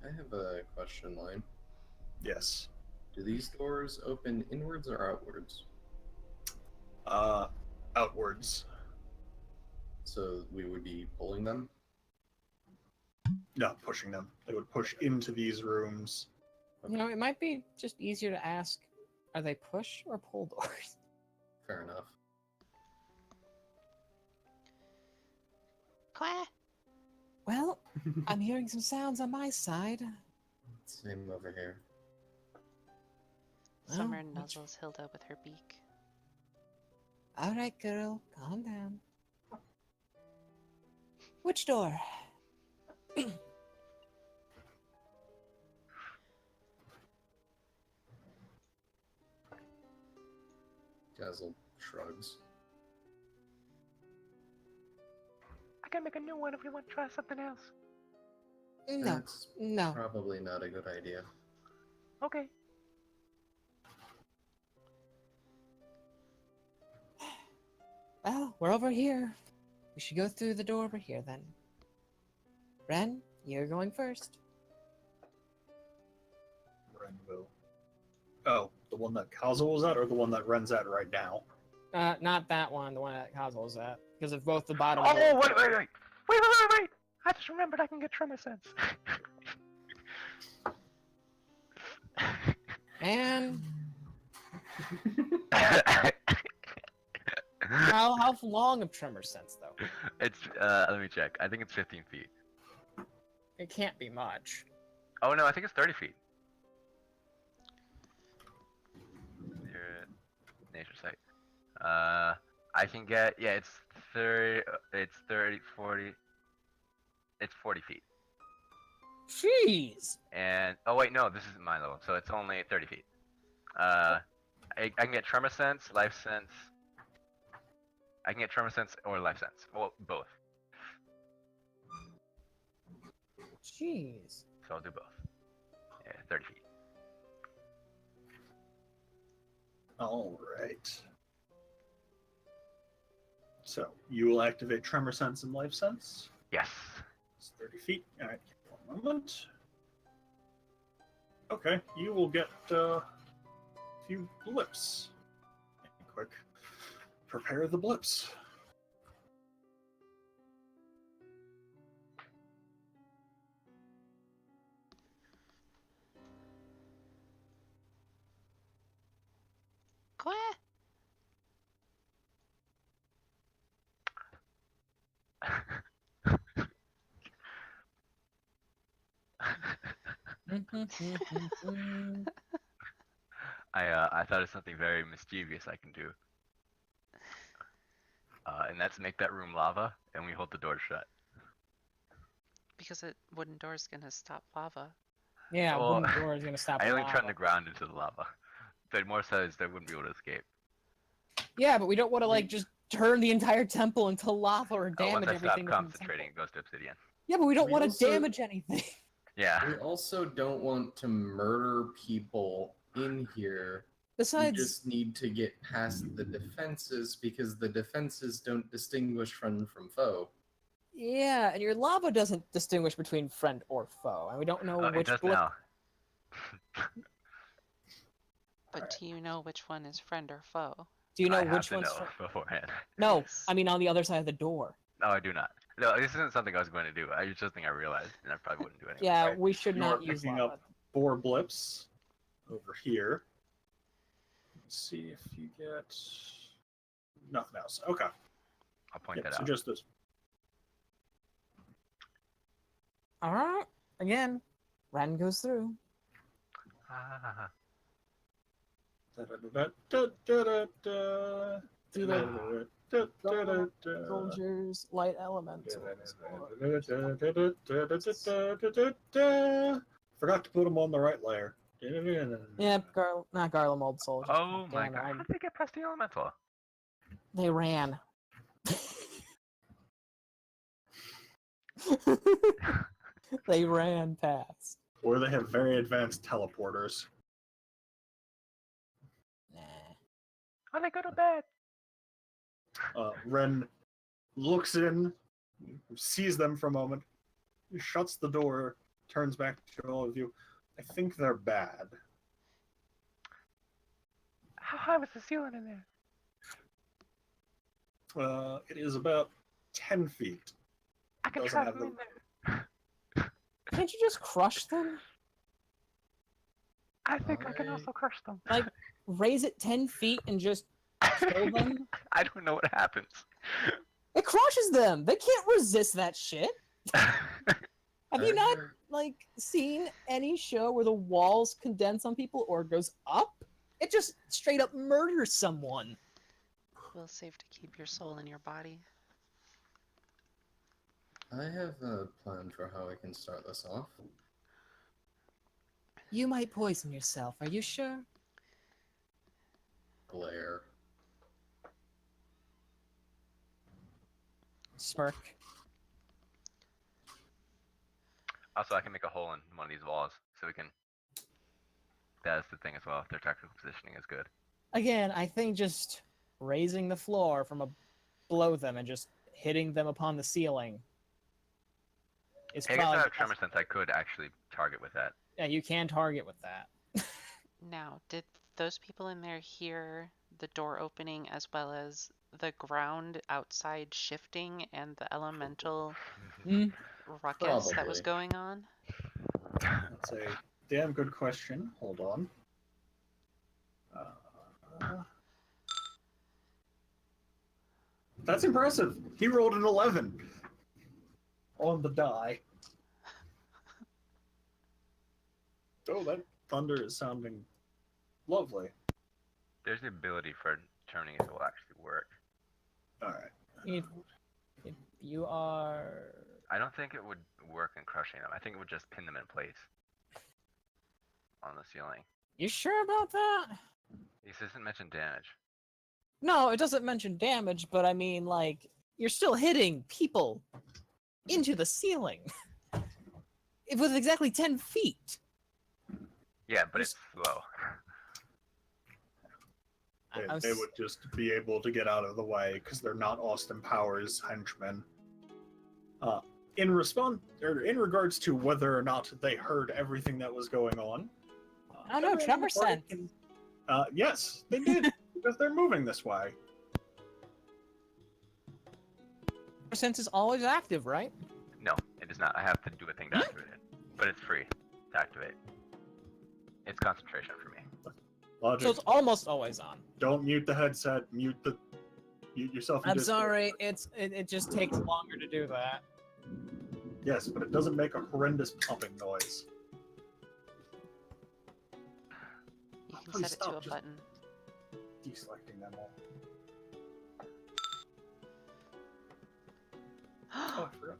I have a question line. Yes. Do these doors open inwards or outwards? Outwards. So we would be pulling them? Not pushing them. They would push into these rooms. You know, it might be just easier to ask, are they push or pull doors? Fair enough. Quack. Well, I'm hearing some sounds on my side. Same over here. Summer which- nuzzles Hilda with her beak. All right, girl, calm down. Which door? Dazzle shrugs. I can make a new one if you want to try something else. No, That's no. probably not a good idea. Okay. Well, we're over here. We should go through the door over here then. Ren, you're going first. Ren will. Oh, the one that Kazuo was at, or the one that Ren's at right now? Not that one, the one that Kazuo's at. Because of both the bottom. Oh, door- wait! I just remembered I can get tremor sense. And how long of tremor sense though? It's let me check. I think it's 15 feet. It can't be much. Oh no, I think it's 30 feet. You're at nature site. I can get it's 30. It's 30, 40. It's 40 feet. Jeez. And oh wait, no, this isn't my level, so it's only 30 feet. I can get tremor sense, life sense. I can get tremor sense or life sense. Well, both. Jeez. So I'll do both. Yeah, 30 feet. All right. So you will activate Tremor Sense and Life Sense. Yes. It's 30 feet. All right. One moment. Okay, you will get a few blips. Quick. Prepare the blips. Quack. I thought of something very mischievous I can do. And that's make that room lava, and we hold the door shut. Because a wooden door is gonna stop lava. Yeah, Well, wooden door is gonna stop. I only lava. turn the ground into the lava. But more so is they wouldn't be able to escape. Yeah, but we don't want to like just turn the entire temple into lava or Once damage I stop everything. within the concentrating, temple. it goes to obsidian. Yeah, but we don't We want to also- damage anything. Yeah. We also don't want to murder people in here. We Besides, just need to get past the defenses because the defenses don't distinguish friend from foe. yeah, and your lava doesn't distinguish between friend or foe, and we don't know It which does blip. now. But Alright. do you know which one is friend or foe? Do you know I have which to one's? know beforehand. No, Yes. I mean on the other side of the door. No, I do not. No, this isn't something I was going to do. It's just something I realized, and I probably wouldn't do anyway. Yeah, Right. we should You not are use picking lava. up 4 blips over here. Let's see if you get nothing else. Okay. I'll point Yep, that so out. just this. All right. Again, Ren goes through. Ah, Da-da-da-da-da-da-da. Through the Da-da-da-da-da-da. soldiers, light elementals. Da-da-da-da-da-da-da-da-da-da. Forgot to put them on the right layer. Yeah, not Garlemald Old Soldier. Oh my Damn it, god, how did they get past the elemental? They ran. They ran past. Or they have very advanced teleporters. Nah. When they go to bed. Ren looks in, sees them for a moment, shuts the door, turns back to all of you. I think they're bad. How high was the ceiling in there? It is about 10 feet. I can Doesn't trap have them the- in there. Can't you just crush them? I think I can Alright. also crush them. Like, raise it 10 feet and just kill them? I don't know what happens. It crushes them! They can't resist that shit! Have you not, like, seen any show where the walls condense on people or it goes up? It just straight up murders someone. Will save to keep your soul in your body. I have a plan for how I can start this off. You might poison yourself, are you sure? Glare. Smirk. Also, I can make a hole in one of these walls, so we can. That's the thing as well. If their tactical positioning is good. Again, I think just raising the floor from below them and just hitting them upon the ceiling is I guess I probably have the best- tremor sense. I could actually target with that. Yeah, you can target with that. Now, did those people in there hear the door opening as well as the ground outside shifting and the elemental Hmm? ruckus that was Probably. going on? That's a damn good question. Hold on. That's impressive. He rolled an 11 on the die. Oh, that thunder is sounding lovely. There's the ability for turning it will actually work. All right. If you are... I don't think it would work in crushing them. I think it would just pin them in place on the ceiling. You sure about that? This doesn't mention damage. No, it doesn't mention damage, but I mean, like, you're still hitting people into the ceiling. With exactly 10 feet. Yeah, but it's slow. They would just be able to get out of the way because they're not Austin Powers henchmen. In response, or in regards to whether or not they heard everything that was going on. Oh no, everyone in the Tremor party sense. yes, they did because they're moving this way. Tremor sense is always active, right? No, it is not. I have to do a thing to activate it. But it's free to activate. It's concentration for me. Logic. So it's almost always on. Don't mute the headset. Mute yourself. in I'm Discord. sorry, it just takes longer to do that. Yes, but it doesn't make a horrendous popping noise. You can Please set it to stop, a just- button. Deselecting them all. Oh, I forgot.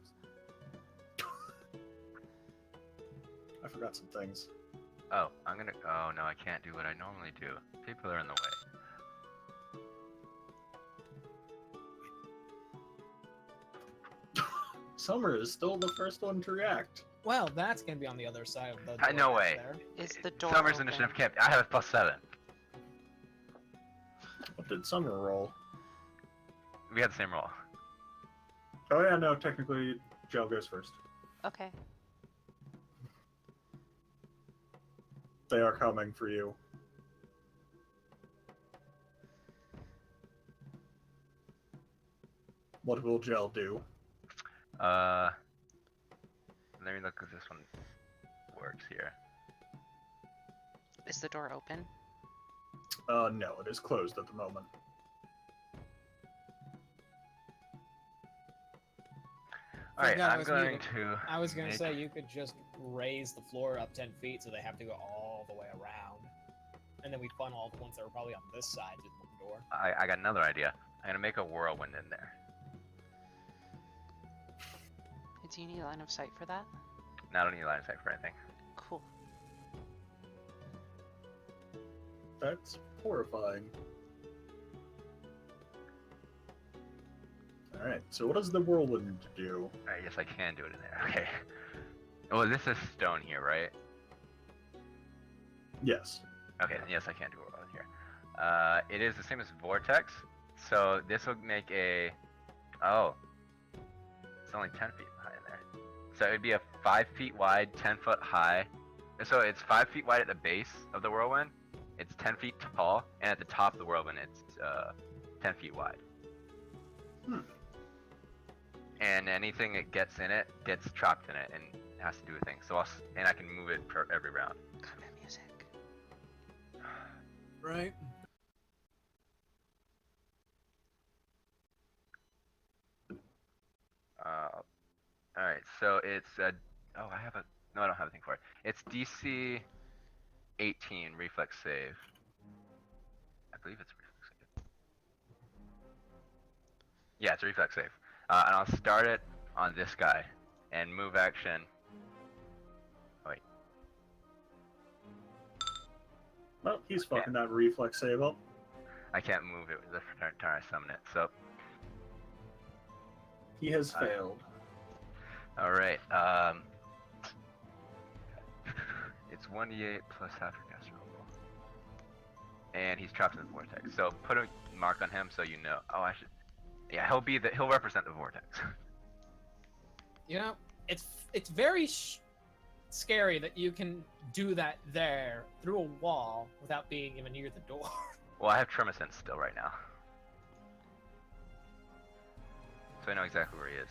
I forgot some things. Oh, I'm gonna. Oh no, I can't do what I normally do. People are in the way. Summer is still the first one to react. Well, that's gonna be on the other side of the No door way. there. Is the door Summer's open? initiative can't. I have a +7. What did Summer roll? We had the same roll. Oh yeah, no, technically Joe goes first. Okay. They are coming for you. What will Gel do? Let me look if this one works here. Is the door open? No, it is closed at the moment. Alright, Forgot I I'm was going muted. to. I was gonna make- say you could just raise the floor up 10 feet so they have to go all the way around. And then we funnel all the ones that were probably on this side to the door. I got another idea. I'm gonna make a whirlwind in there. Do you need line of sight for that? Not on any line of sight for anything. Cool. That's horrifying. Alright, so what does the whirlwind do? Alright, yes, I can do it in there. Okay. Oh, this is stone here, right? Yes. Okay, then yes, I can do it in here. It is the same as Vortex, so this will make a... Oh. It's only 10 feet high in there. So it would be a 5 feet wide, 10 foot high. So it's 5 feet wide at the base of the whirlwind. It's 10 feet tall, and at the top of the whirlwind, it's 10 feet wide. Hmm. And anything that gets in it gets trapped in it and has to do a thing. So and I can move it per every round. Cool music. Right. Alright, so it's oh, I have a no, I don't have a thing for it. It's DC 18 reflex save. I believe it's a reflex save. Yeah, it's a reflex save. And I'll start it on this guy and move action. Oh, wait. Well, he's fucking that reflex save up. I can't move it the turn I summon it. So, He has failed. all right. It's 1d8 plus half your caster roll. And he's trapped in the vortex. So put a mark on him so you know. Oh, I should. Yeah, he'll represent the vortex. You know, it's very scary that you can do that there through a wall without being even near the door. Well, I have Tremor Sense still right now. So I know exactly where he is.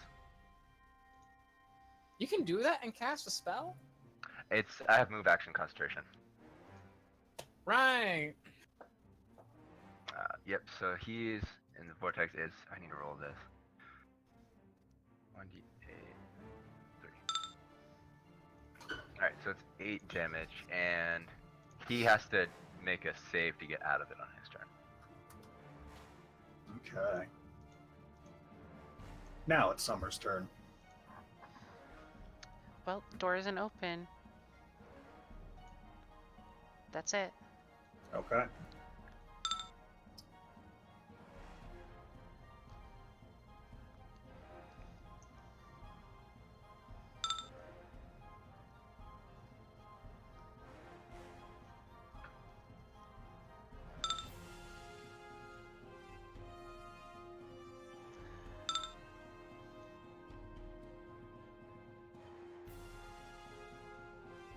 You can do that and cast a spell? I have move action concentration. Right. Yep, so he's in the vortex is I need to roll this. 1d8 3. Alright, so it's 8 damage and he has to make a save to get out of it on his turn. Okay. Now it's Summer's turn. Well, door isn't open. That's it. Okay.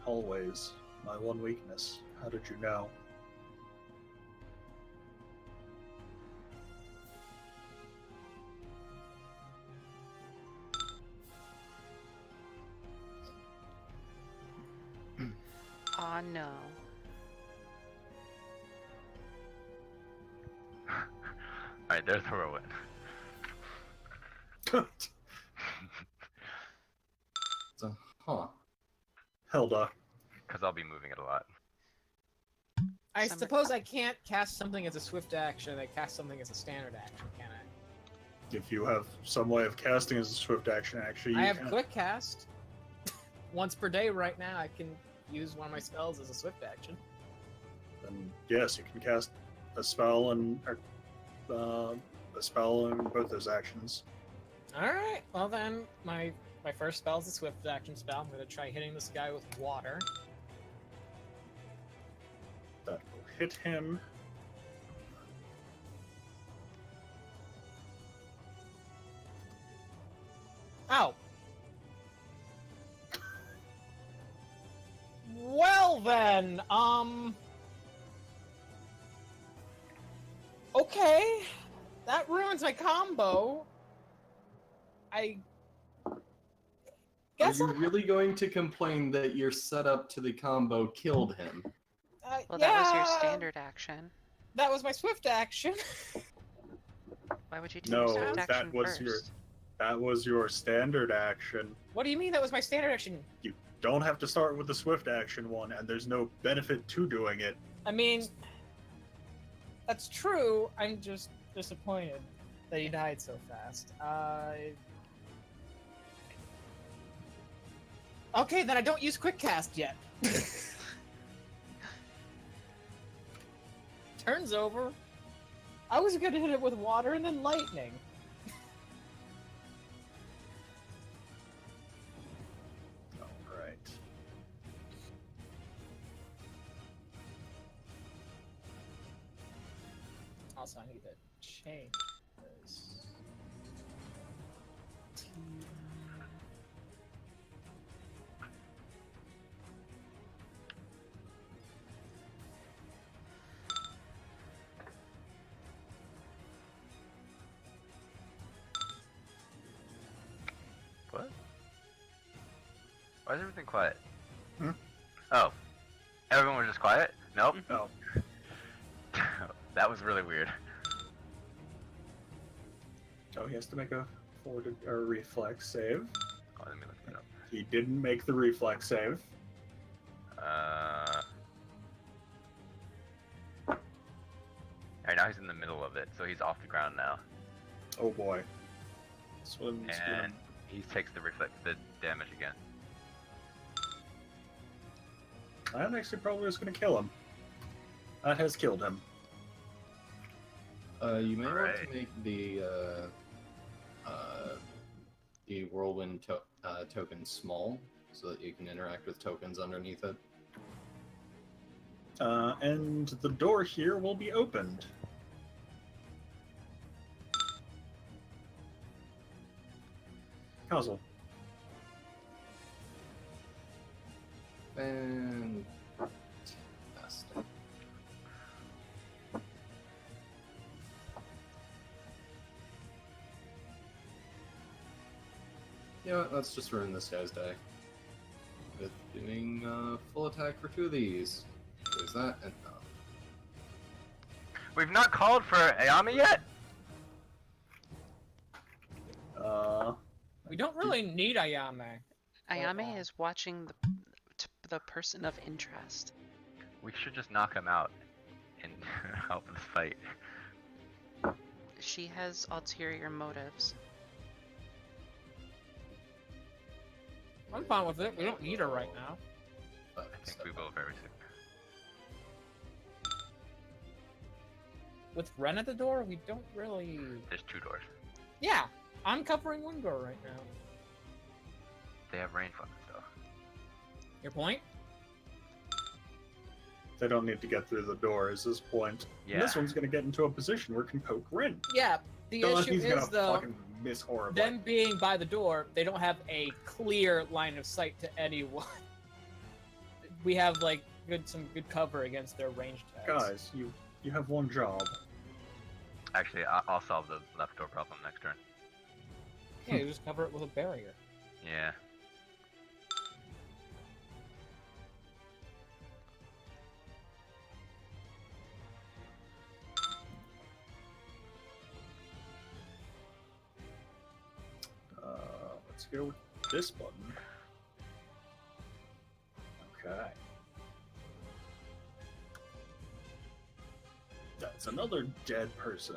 Always my one weakness. How did you know? Aw, no. Alright, there's the whirlwind. So, huh. Hilda. Because I'll be moving it a lot. I Summer- suppose I can't cast something as a swift action. I cast something as a standard action, can I? If you have some way of casting as a swift action, actually, you I have can. quick cast. Once per day right now, I can use one of my spells as a swift action. Then yes, you can cast a spell and a spell in both those actions. Alright, well then, my first spell is a swift action spell. I'm going to try hitting this guy with water. That will hit him. Ow! Well then, okay, that ruins my combo. I Are guess you really going to complain that your setup to the combo killed him? Well, that was your yeah, standard action. That was my swift action. Why would you do No, your swift that action was first? your- That was your standard action. What do you mean that was my standard action? You don't have to start with the swift action one, and there's no benefit to doing it. I mean, that's true. I'm just disappointed that he died so fast. Okay, then I don't use quick cast yet. turns over. I was gonna hit it with water and then lightning. Alright. Also, I need to change this. What? Why is everything quiet? Hmm? Oh. Everyone was just quiet? Nope. Oh, That was really weird. so he has to make a forward or reflex save. Oh, let me look that up. He didn't make the reflex save. Alright, now he's in the middle of it, so he's off the ground now. Oh boy. This one's gonna- And he takes the damage again. I'm actually probably just going to kill him. That has killed him. You may want Alright. to make the whirlwind token small so that you can interact with tokens underneath it. And the door here will be opened. Puzzle. Fantastic. You know what, let's just ruin this guy's day. With doing full attack for 2 of these. There's that and We've not called for Ayami yet? We don't really need Ayame. Ayame is watching the person of interest. We should just knock him out and help us fight. She has ulterior motives. I'm fine with it. We don't need her right now. I think we will very soon. With Ren at the door, we don't really. There's 2 doors. Yeah, I'm covering one door right now. They have range weapons though. Your point? They don't need to get through the door is his point. And Yeah. this one's going to get into a position where it can poke Rin. Yeah. The Don't issue he's gonna is though, fucking miss horribly. them being by the door, they don't have a clear line of sight to anyone. We have like some good cover against their ranged attacks. Guys, you have one job. Actually, I'll solve the left door problem next turn. Yeah, you just cover it with a barrier. Yeah. Let's go with this button. Okay. That's another dead person.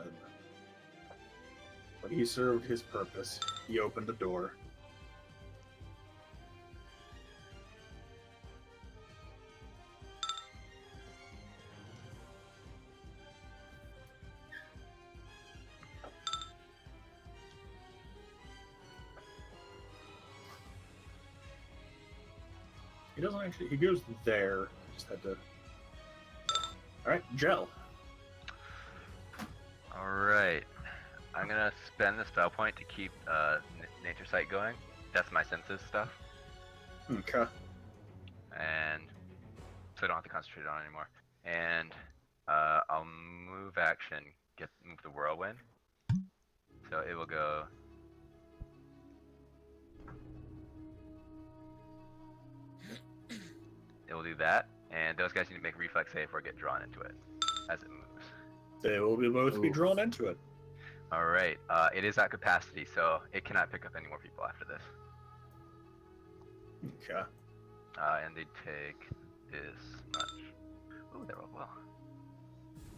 But he served his purpose. He opened the door. He doesn't actually. He goes there. Just had to. All right, gel. Alright. I'm gonna spend the spell point to keep Nature Sight going. That's my senses stuff. Okay. And so I don't have to concentrate on it anymore. And I'll move action, move the whirlwind. So it will go. It will do that, and those guys need to make a reflex save or get drawn into it as it moves. They will be both be Oof. drawn into it. Alright, it is at capacity, so it cannot pick up any more people after this. Okay. And they take this much. Ooh, they rolled well.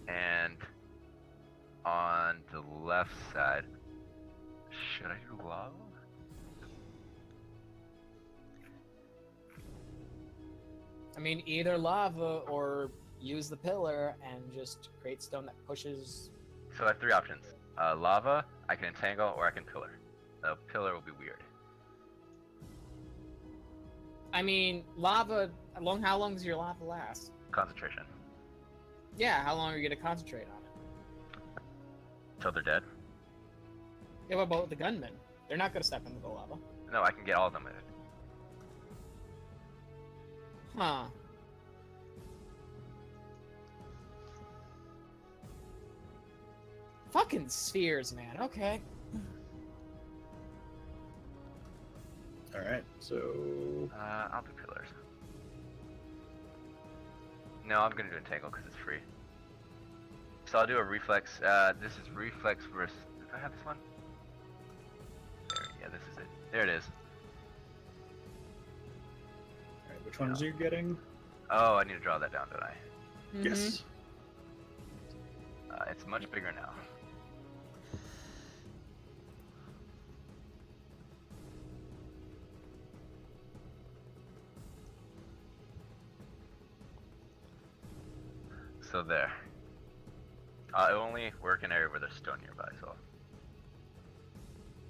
And on the left side, should I do lava? I mean, either lava or use the pillar and just create stone that pushes. So I have 3 options. Lava, I can entangle, or I can pillar. The pillar will be weird. I mean, lava. How long does your lava last? Concentration. Yeah, how long are you gonna concentrate on it? Till they're dead? Yeah, what about the gunmen? They're not gonna step into the lava. No, I can get all of them with it. Huh. Fucking spheres, man. Okay. Alright, so. I'll do pillars. No, I'm gonna do entangle because it's free. So I'll do a reflex. This is reflex versus. Do I have this one? There, yeah, this is it. There it is. Alright, which ones are you getting? Oh, I need to draw that down, don't I? Mhm. Yes. It's much bigger now. So there. It only work in area where there's stone nearby, so.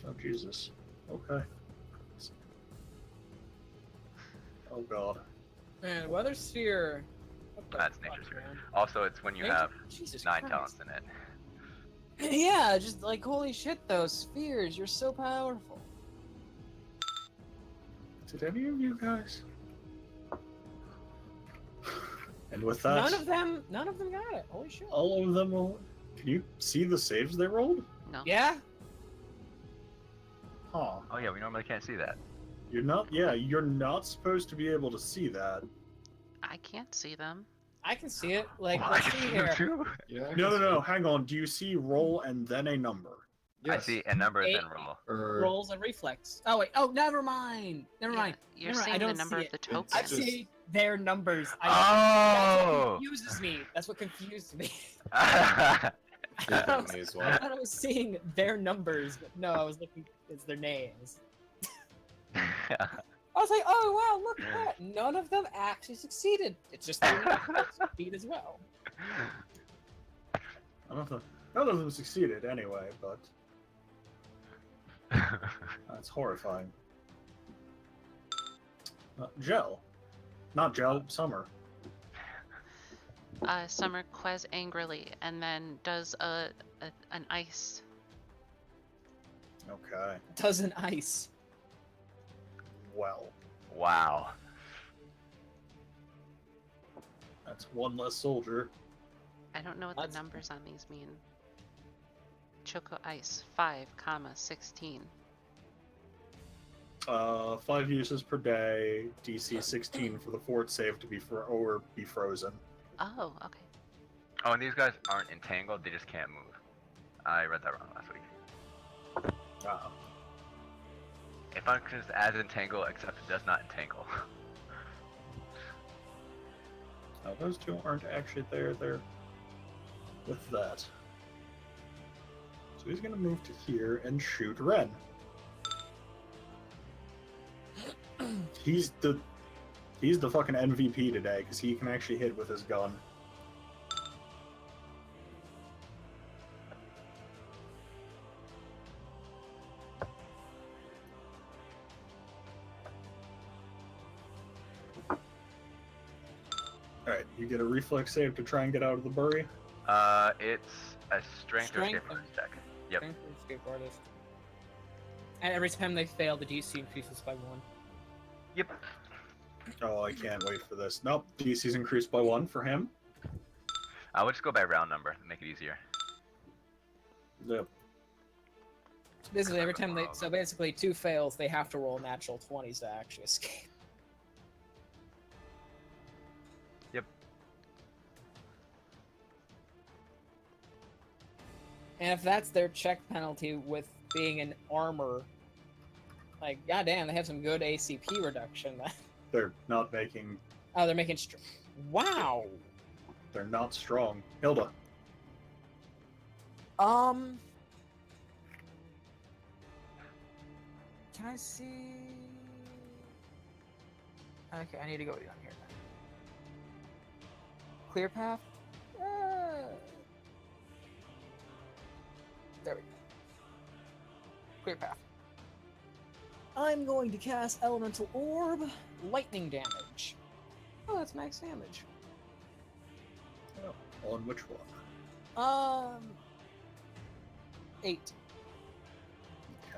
Oh, Jesus. Okay. Oh, God. Man, weather sphere. What the That's fuck, nature sphere. man? Also, it's when you Nature- have Jesus 9 Christ. talents in it. Yeah, just like holy shit, those spheres. You're so powerful. Did any of you guys? And with that, None of them got it. Holy shit. all of them will. Can you see the saves they rolled? No. Yeah. Huh. Oh yeah, we normally can't see that. You're not. Yeah, you're not supposed to be able to see that. I can't see them. I can see it. Like, Oh, I let's can see see them here. too. Yeah. I No, guess- no, no. Hang on. Do you see roll and then a number? I Yes. see a number and Eight. then roll. Or Rolls and reflex. Oh wait. Oh, never mind. Never Yeah, mind. You're Never mind, I seeing the don't number see of the it. tokens. I just- see their numbers. That's Oh! what confuses me. That's what confused me. Yeah, I me as I well. thought I was seeing their numbers, but no, I was looking. It's their names. I was like, oh wow, look at that. None of them actually succeeded. It's just their names that succeed as well. None of them succeeded anyway, but that's horrifying. Gel. Not Gel, Summer. Summer ques angrily and then does an ice. Okay. Doesn't ice. Well, Wow. that's one less soldier. I don't know what That's- the numbers on these mean. Choco ice 5, 16. 5 uses per day, DC 16 for the fort save to be be frozen. Oh, okay. Oh, and these guys aren't entangled, they just can't move. I read that wrong last week. It functions as entangle, except it does not entangle. Now those two aren't actually there. They're with that. So he's gonna move to here and shoot Ren. He's the fucking MVP today because he can actually hit with his gun. Alright, you get a reflex save to try and get out of the bury. It's a strength or escape Strength. artist check. Yep. Strength or escape artist. And every time they fail, the DC increases by 1. Yep. Oh, I can't wait for this. Nope, DC's increased by 1 for him. I would just go by round number to make it easier. Yep. Basically, every time they so basically 2 fails, they have to roll natural 20s to actually escape. Yep. And if that's their check penalty with being in armor, like goddamn, they have some good ACP reduction. They're not making. Oh, they're making. Wow. They're not strong. Hilda. Can I see? Okay, I need to go down here. clear path. There we go. Clear path. I'm going to cast Elemental Orb, lightning damage. Oh, that's max damage. Oh, on which one? 8.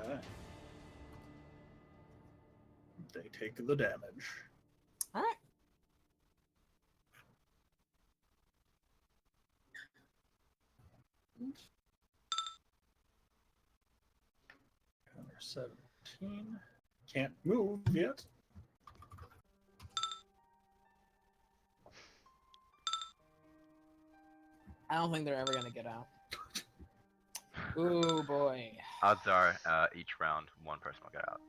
Okay. They take the damage. All right. Counter 17. Can't move yet. I don't think they're ever gonna get out. Ooh boy. Odds are, each round, one person will get out.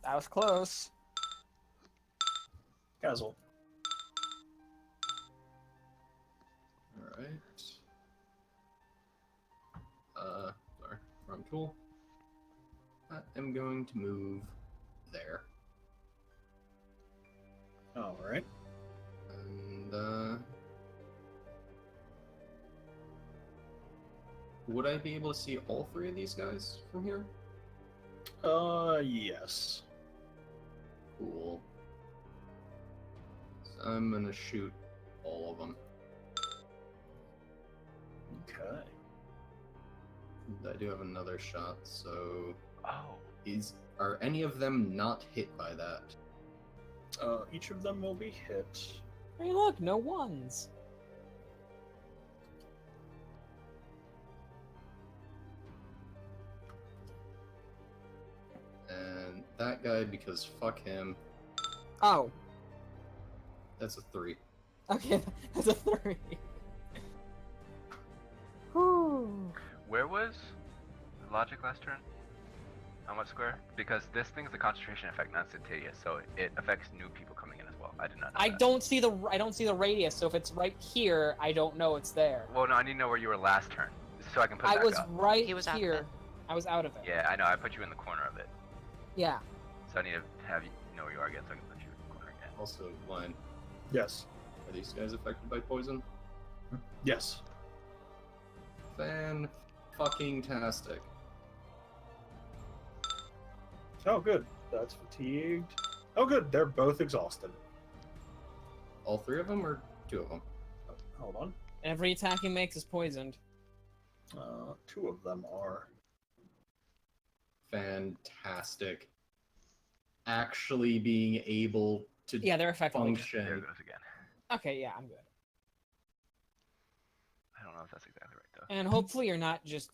That was close. Castle. Alright. Sorry, wrong tool. I am going to move there. Alright. And, would I be able to see all three of these guys from here? Yes. Cool. So I'm gonna shoot all of them. Okay. I do have another shot, so Oh. are any of them not hit by that? Each of them will be hit. Hey, look, no ones. And that guy, because fuck him, Oh, that's a 3. okay, that's a 3. Whew. Where was logic last turn? On what square? Because this thing's a concentration effect, not instantaneous, so it affects new people coming in as well. I did not know I that. don't see the radius, so if it's right here, I don't know it's there. Well, no, I need to know where you were last turn, so I can put I back was up. right He was out of here. it. I was out of it. Yeah, I know. I put you in the corner of it, Yeah. so I need to have you know where you are again, so I can put you in the corner again. Also, Lion, Yes. are these guys affected by poison? Yes. Fan-fucking-tastic. Oh, good. That's fatigued. Oh, good. They're both exhausted. All 3 of them, or 2 of them? Hold on. Every attack he makes is poisoned. 2 of them are. Fantastic. Actually being able to Yeah, they're effectively. There function. it goes again. Okay, yeah, I'm good. I don't know if that's exactly right though. And hopefully you're not just,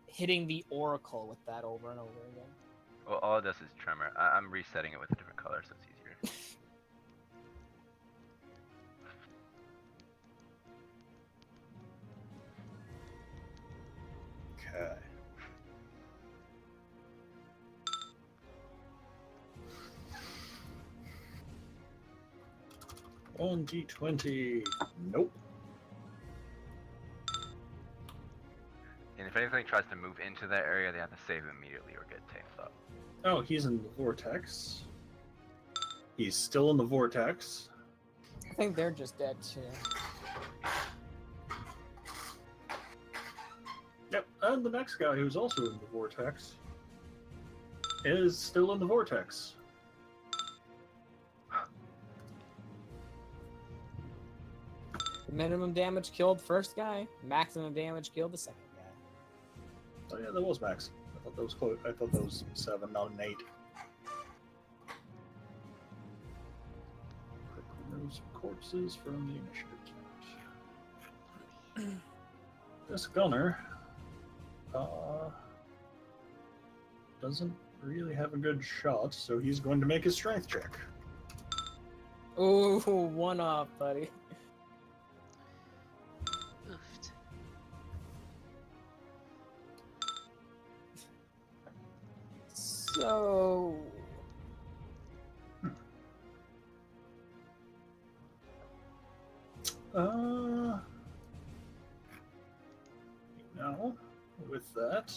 hitting the oracle with that over and over again. Well, all it does is tremor. I'm resetting it with a different color, so it's easier. Okay. On D20. Nope. And if anything tries to move into that area, they have to save immediately or get tamed up. Oh, he's in the vortex. He's still in the vortex. I think they're just dead too. Yep, and the next guy who's also in the vortex is still in the vortex. Minimum damage killed first guy. Maximum damage killed the second guy. Oh yeah, that was max. I thought that was close. I thought that was 7, not an 8. Those corpses from the initiative count. This gunner doesn't really have a good shot, so he's going to make his strength check. Ooh, 1 up, buddy. Oofed. So. Now, with that,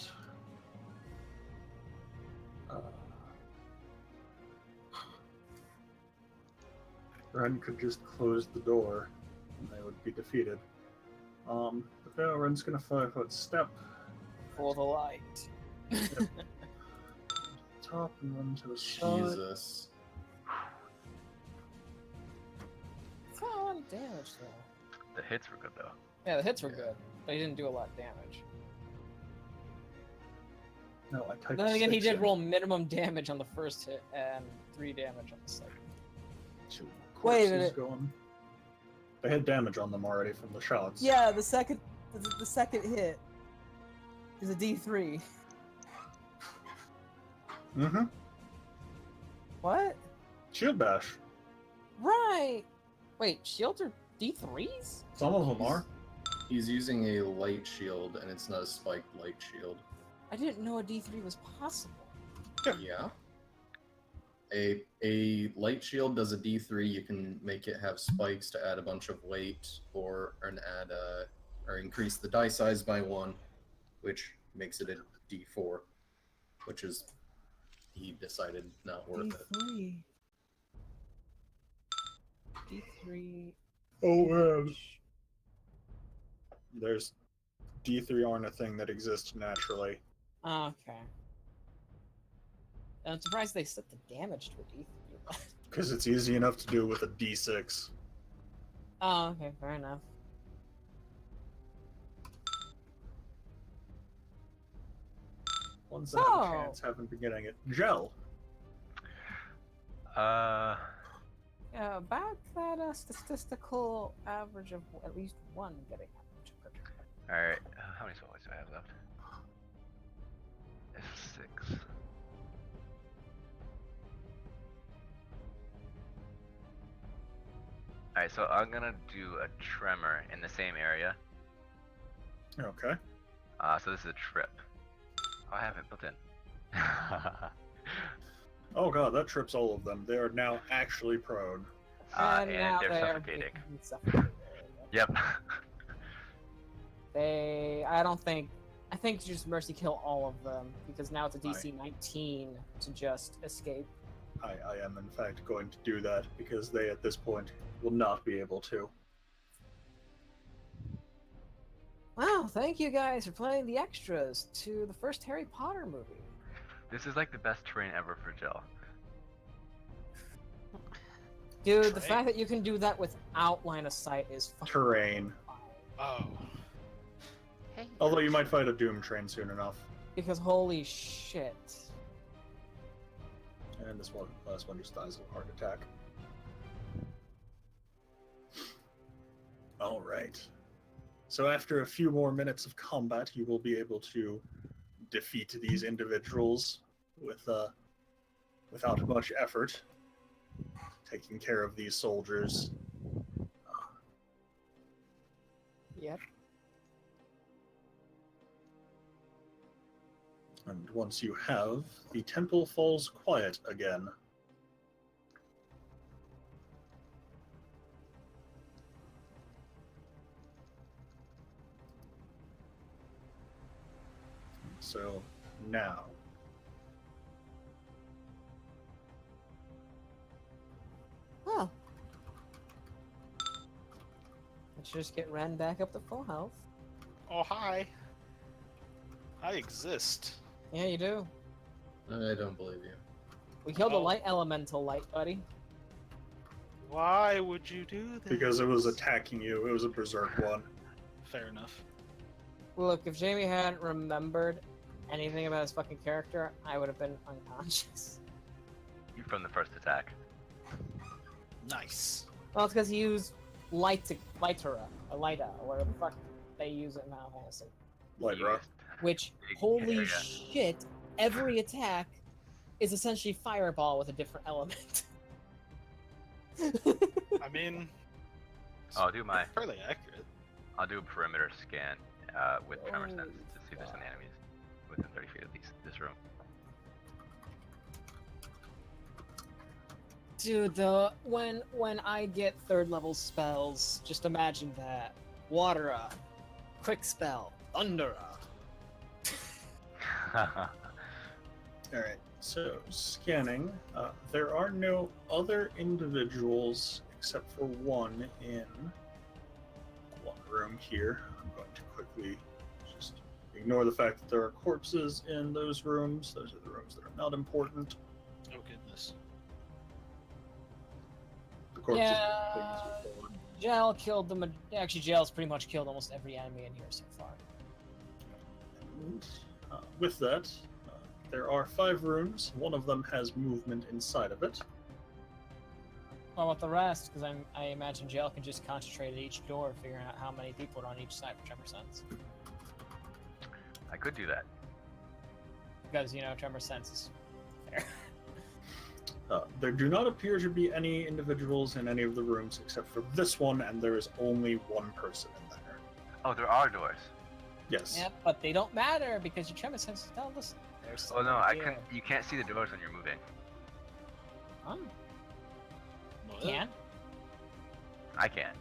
Ren could just close the door, and they would be defeated. But now Ren's gonna 5-foot step For the light. top and then to the side. Jesus. It's not a lot of damage though. The hits were good though. Yeah, the hits were Yeah. good, but he didn't do a lot of damage. No, I typed Then again, he 6 did in. roll minimum damage on the first hit and 3 damage on the second. 2 Wait a corpses minute. going. They had damage on them already from the shots. Yeah, the second hit is a D3. Mm-hmm. What? Shield bash. Right. Wait, shields are D3s? Some of them are. He's using a light shield, and it's not a spiked light shield. I didn't know a D3 was possible. Yeah. A light shield does a D3. You can make it have spikes to add a bunch of weight, or increase the die size by 1, which makes it a D4, which is he decided not worth it. D3. D3. Oh man. There's D3 aren't a thing that exists naturally. Oh, okay. I'm surprised they set the damage to a D3. Because it's easy enough to do with a D6. Oh, okay, fair enough. Ones that have a So- chance haven't been getting it. Gel. Yeah, about that statistical average of at least 1 getting damage. Alright, how many soul points do I have left? F6. Alright, so I'm gonna do a tremor in the same area. Okay. So this is a trip. Oh, I have it built in. Oh god, that trips all of them. They are now actually prone. And now they're they are suffocating. being suffocated. Yep. I think you just mercy kill all of them, because now it's a DC 19 to just escape. I am in fact going to do that because they at this point will not be able to. Wow, thank you guys for playing the extras to the first Harry Potter movie. This is like the best terrain ever for Jill. Dude, the Train? fact that you can do that without line of sight is fucking Terrain. Oh. Hey. Although you might fight a Doom train soon enough. because holy shit. And this one, last one just dies of a heart attack. Alright. So after a few more minutes of combat, you will be able to defeat these individuals with without much effort. Taking care of these soldiers. Yep. And once you have, the temple falls quiet again. So now, Oh. Let's just get Ren back up to full health. Oh, hi. I exist. Yeah, you do. I don't believe you. We killed a Oh. light elemental, light buddy. Why would you do this? because it was attacking you, it was a berserk one. Fair enough. Look, if Jamie hadn't remembered anything about his fucking character, I would have been unconscious. You from the first attack. Nice. Well, it's because he used Lytera, or Lyta, or whatever the fuck they use in Final Fantasy. Lyra. Which, Big holy area. shit, every attack is essentially fireball with a different element. I mean, I'll do my. fairly accurate. I'll do a perimeter scan with tremor sense Holy to see if there's any fuck. enemies within 30 feet of this room. Dude, when I get third level spells, just imagine that. Watera, quick spell, Thundera. Alright, so scanning. There are no other individuals except for one in one room here. I'm going to quickly just ignore the fact that there are corpses in those rooms. Those are the rooms that are not important. Oh goodness. The corpses Yeah. things are gone. Jail killed them. Actually, Jail's pretty much killed almost every enemy in here so far. And, with that, there are 5 rooms. One of them has movement inside of it. Well, with the rest, because I imagine Jail can just concentrate at each door, figuring out how many people are on each side for Tremor Sense. I could do that. Because, you know, Tremor Sense is fair. There do not appear to be any individuals in any of the rooms except for this one, and there is only one person in there. Oh, there are doors. Yes. Yep, but they don't matter because your Tremor Sense is telling us there's Oh no, someone I here. can. You can't see the doors when you're moving. What? Can? I can.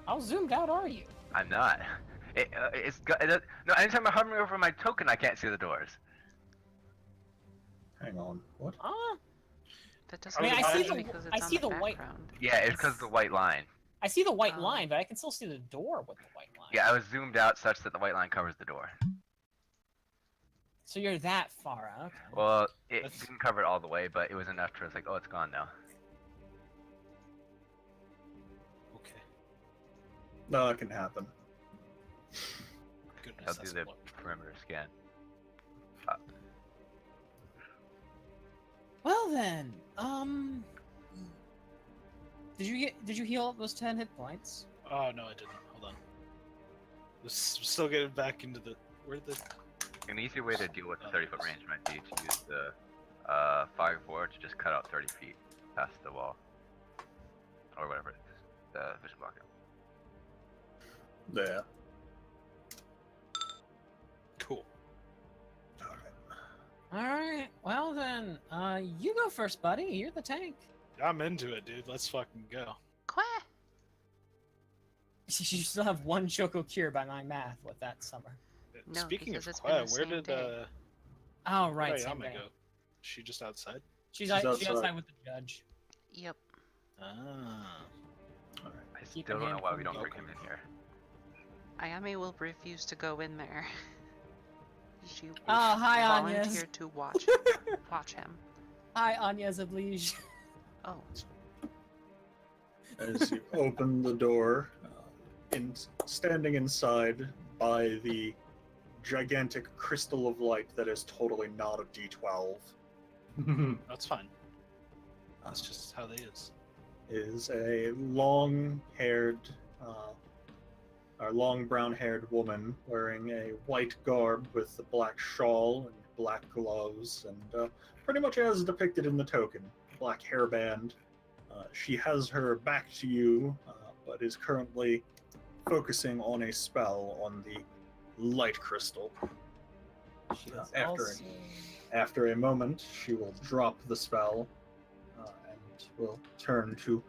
How zoomed out are you? I'm not. No. Anytime I'm hovering over my token, I can't see the doors. Hang on. What? That doesn't I mean, make I see sense the- because I it's see on the the white- background. Yeah, it's because of the white line. I see the white Oh. line, but I can still see the door with the white line. Yeah, I was zoomed out such that the white line covers the door. So you're that far out. Okay. Well, it That's- didn't cover it all the way, but it was enough to it's like, oh, it's gone now. Okay. No, that can happen. Goodness, I'll do that's the a lot. perimeter scan. Well then, did you heal up those 10 hit points? Oh no, I didn't. Hold on. Still getting back into the where the. An easy way to deal with the 30-foot range might be to use the fireboard to just cut out 30 feet past the wall. Or whatever it is. The vision block. Yeah. Cool. Alright, well then, you go first, buddy. You're the tank. I'm into it, dude. Let's fucking go. Quack! You still have one Choco Cure by my math with that summer. No, Speaking because of it's been Quaya, the where same did day. Oh, where right, did same Ayame day. go? She just outside? She's She's outside outside. with the judge. Yep. Ah. I Keep still your don't know hand why from we don't the bring open. him in here. Ayame will refuse to go in there. She will Hi, volunteer Agnes. to watch him. Hi, Anya Zablige. Oh, As you open the door, standing inside by the gigantic crystal of light that is totally not a D12, That's fine. That's just how they is. a long-haired, or long brown-haired woman wearing a white garb with a black shawl and black gloves, and pretty much as depicted in the token, black hairband. She has her back to you, but is currently focusing on a spell on the light crystal. She Uh, is after also... After a moment, she will drop the spell and will turn to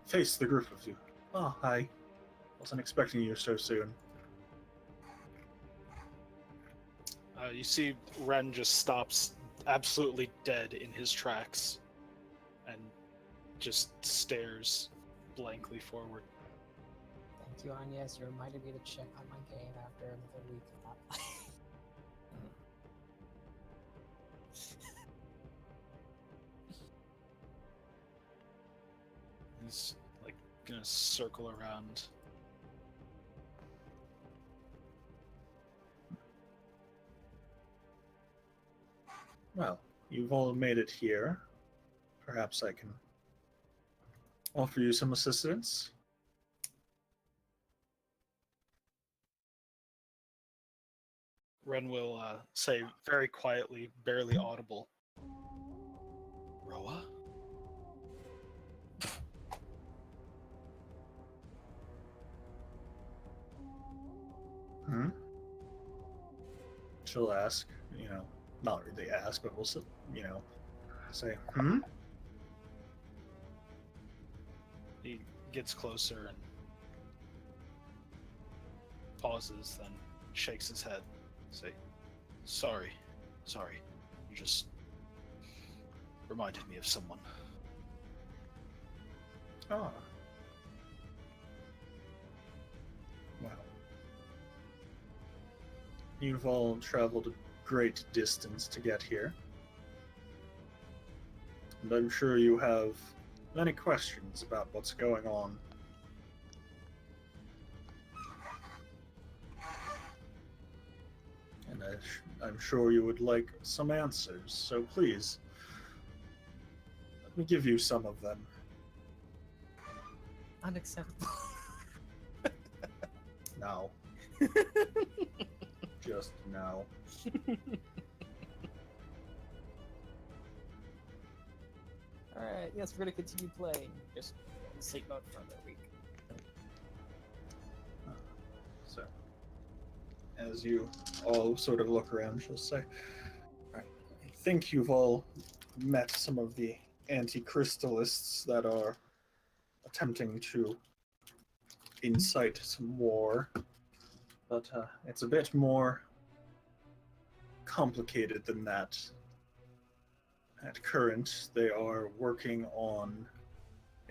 face the group of you. Oh, hi. Wasn't expecting you so soon. You see Ren just stops absolutely dead in his tracks and just stares blankly forward. Thank you, Anya. You reminded me to check on my game after another week of not playing. He's like gonna circle around. Well, you've all made it here. Perhaps I can offer you some assistance. Ren will say very quietly, barely audible. Roa? Hmm? She'll ask, not really ask, but we'll, say, hmm? He gets closer and pauses, then shakes his head. Say, sorry. You just reminded me of someone. Ah. Well. You've all traveled a great distance to get here. And I'm sure you have many questions about what's going on. And I'm sure you would like some answers, so please, let me give you some of them. Unacceptable. Now. Just now. Alright, yes, we're gonna continue playing. Just in sleep mode for another week. So, as you all sort of look around, she'll say, "I think you've all met some of the anti-crystallists that are attempting to incite some war, but it's a bit more complicated than that. At current, they are working on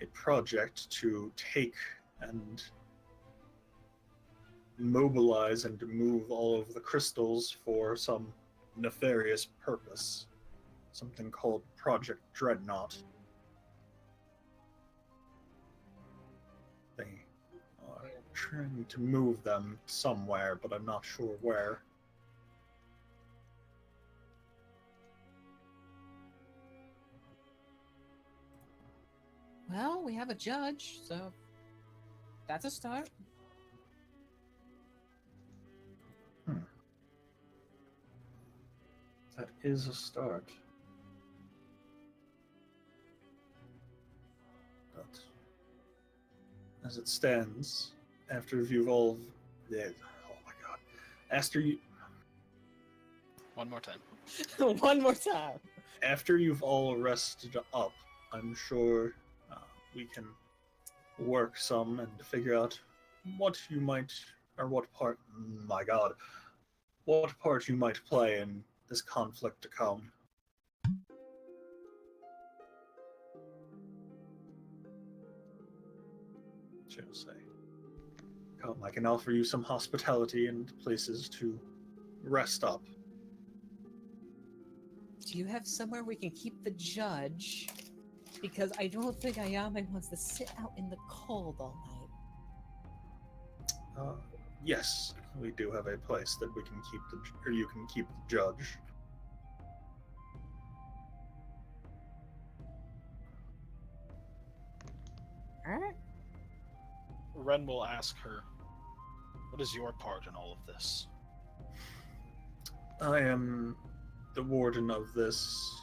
a project to take and mobilize and move all of the crystals for some nefarious purpose. Something called Project Dreadnought. They are trying to move them somewhere, but I'm not sure where. Well, we have a judge, so that's a start. That is a start. But as it stands, after you've all, oh my god, after you, One more time. One more time. after you've all rested up, I'm sure we can work some and figure out what you might, or what part, my god, what part you might play in this conflict to come. She'll say, "Come, I can offer you some hospitality and places to rest up." Do you have somewhere we can keep the judge? Because I don't think Ayame wants to sit out in the cold all night. Yes, we do have a place that we can keep or you can keep the judge. Alright. Ren will ask her, what is your part in all of this? I am the warden of this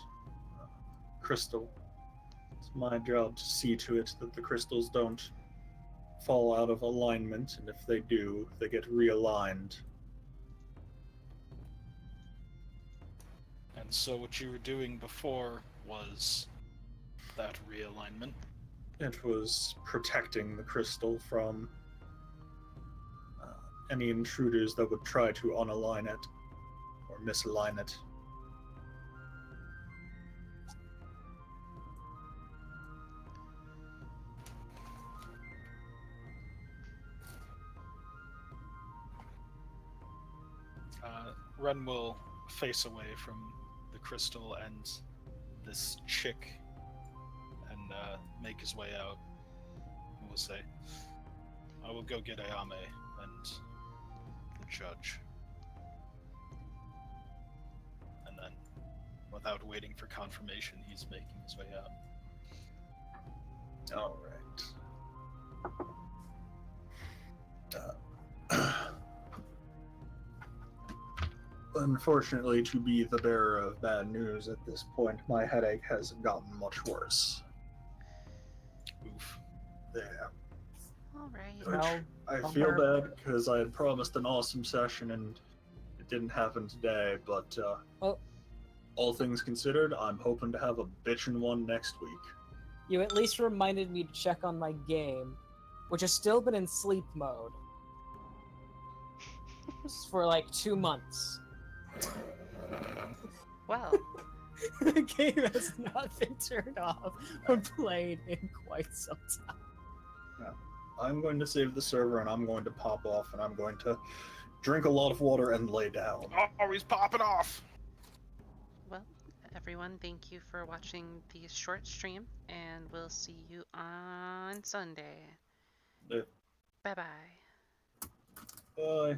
crystal. It's my job to see to it that the crystals don't fall out of alignment, and if they do, they get realigned. And so what you were doing before was that realignment? It was protecting the crystal from any intruders that would try to unalign it or misalign it. Ren will face away from the crystal and this chick and make his way out. And will say, I will go get Ayame and the judge. And then, without waiting for confirmation, he's making his way out. All right. Unfortunately, to be the bearer of bad news at this point, my headache has gotten much worse. Oof. Yeah. All right. Well, I Bummer. feel bad because I had promised an awesome session and it didn't happen today, but Oh. all things considered, I'm hoping to have a bitchin' one next week. You at least reminded me to check on my game, which has still been in sleep mode for like 2 months. Well, The game has not been turned off or played in quite some time. I'm going to save the server and I'm going to pop off and I'm going to drink a lot of water and lay down. Oh, he's popping off. Well, everyone, thank you for watching the short stream, and we'll see you on Sunday. Yeah. Bye-bye. Bye.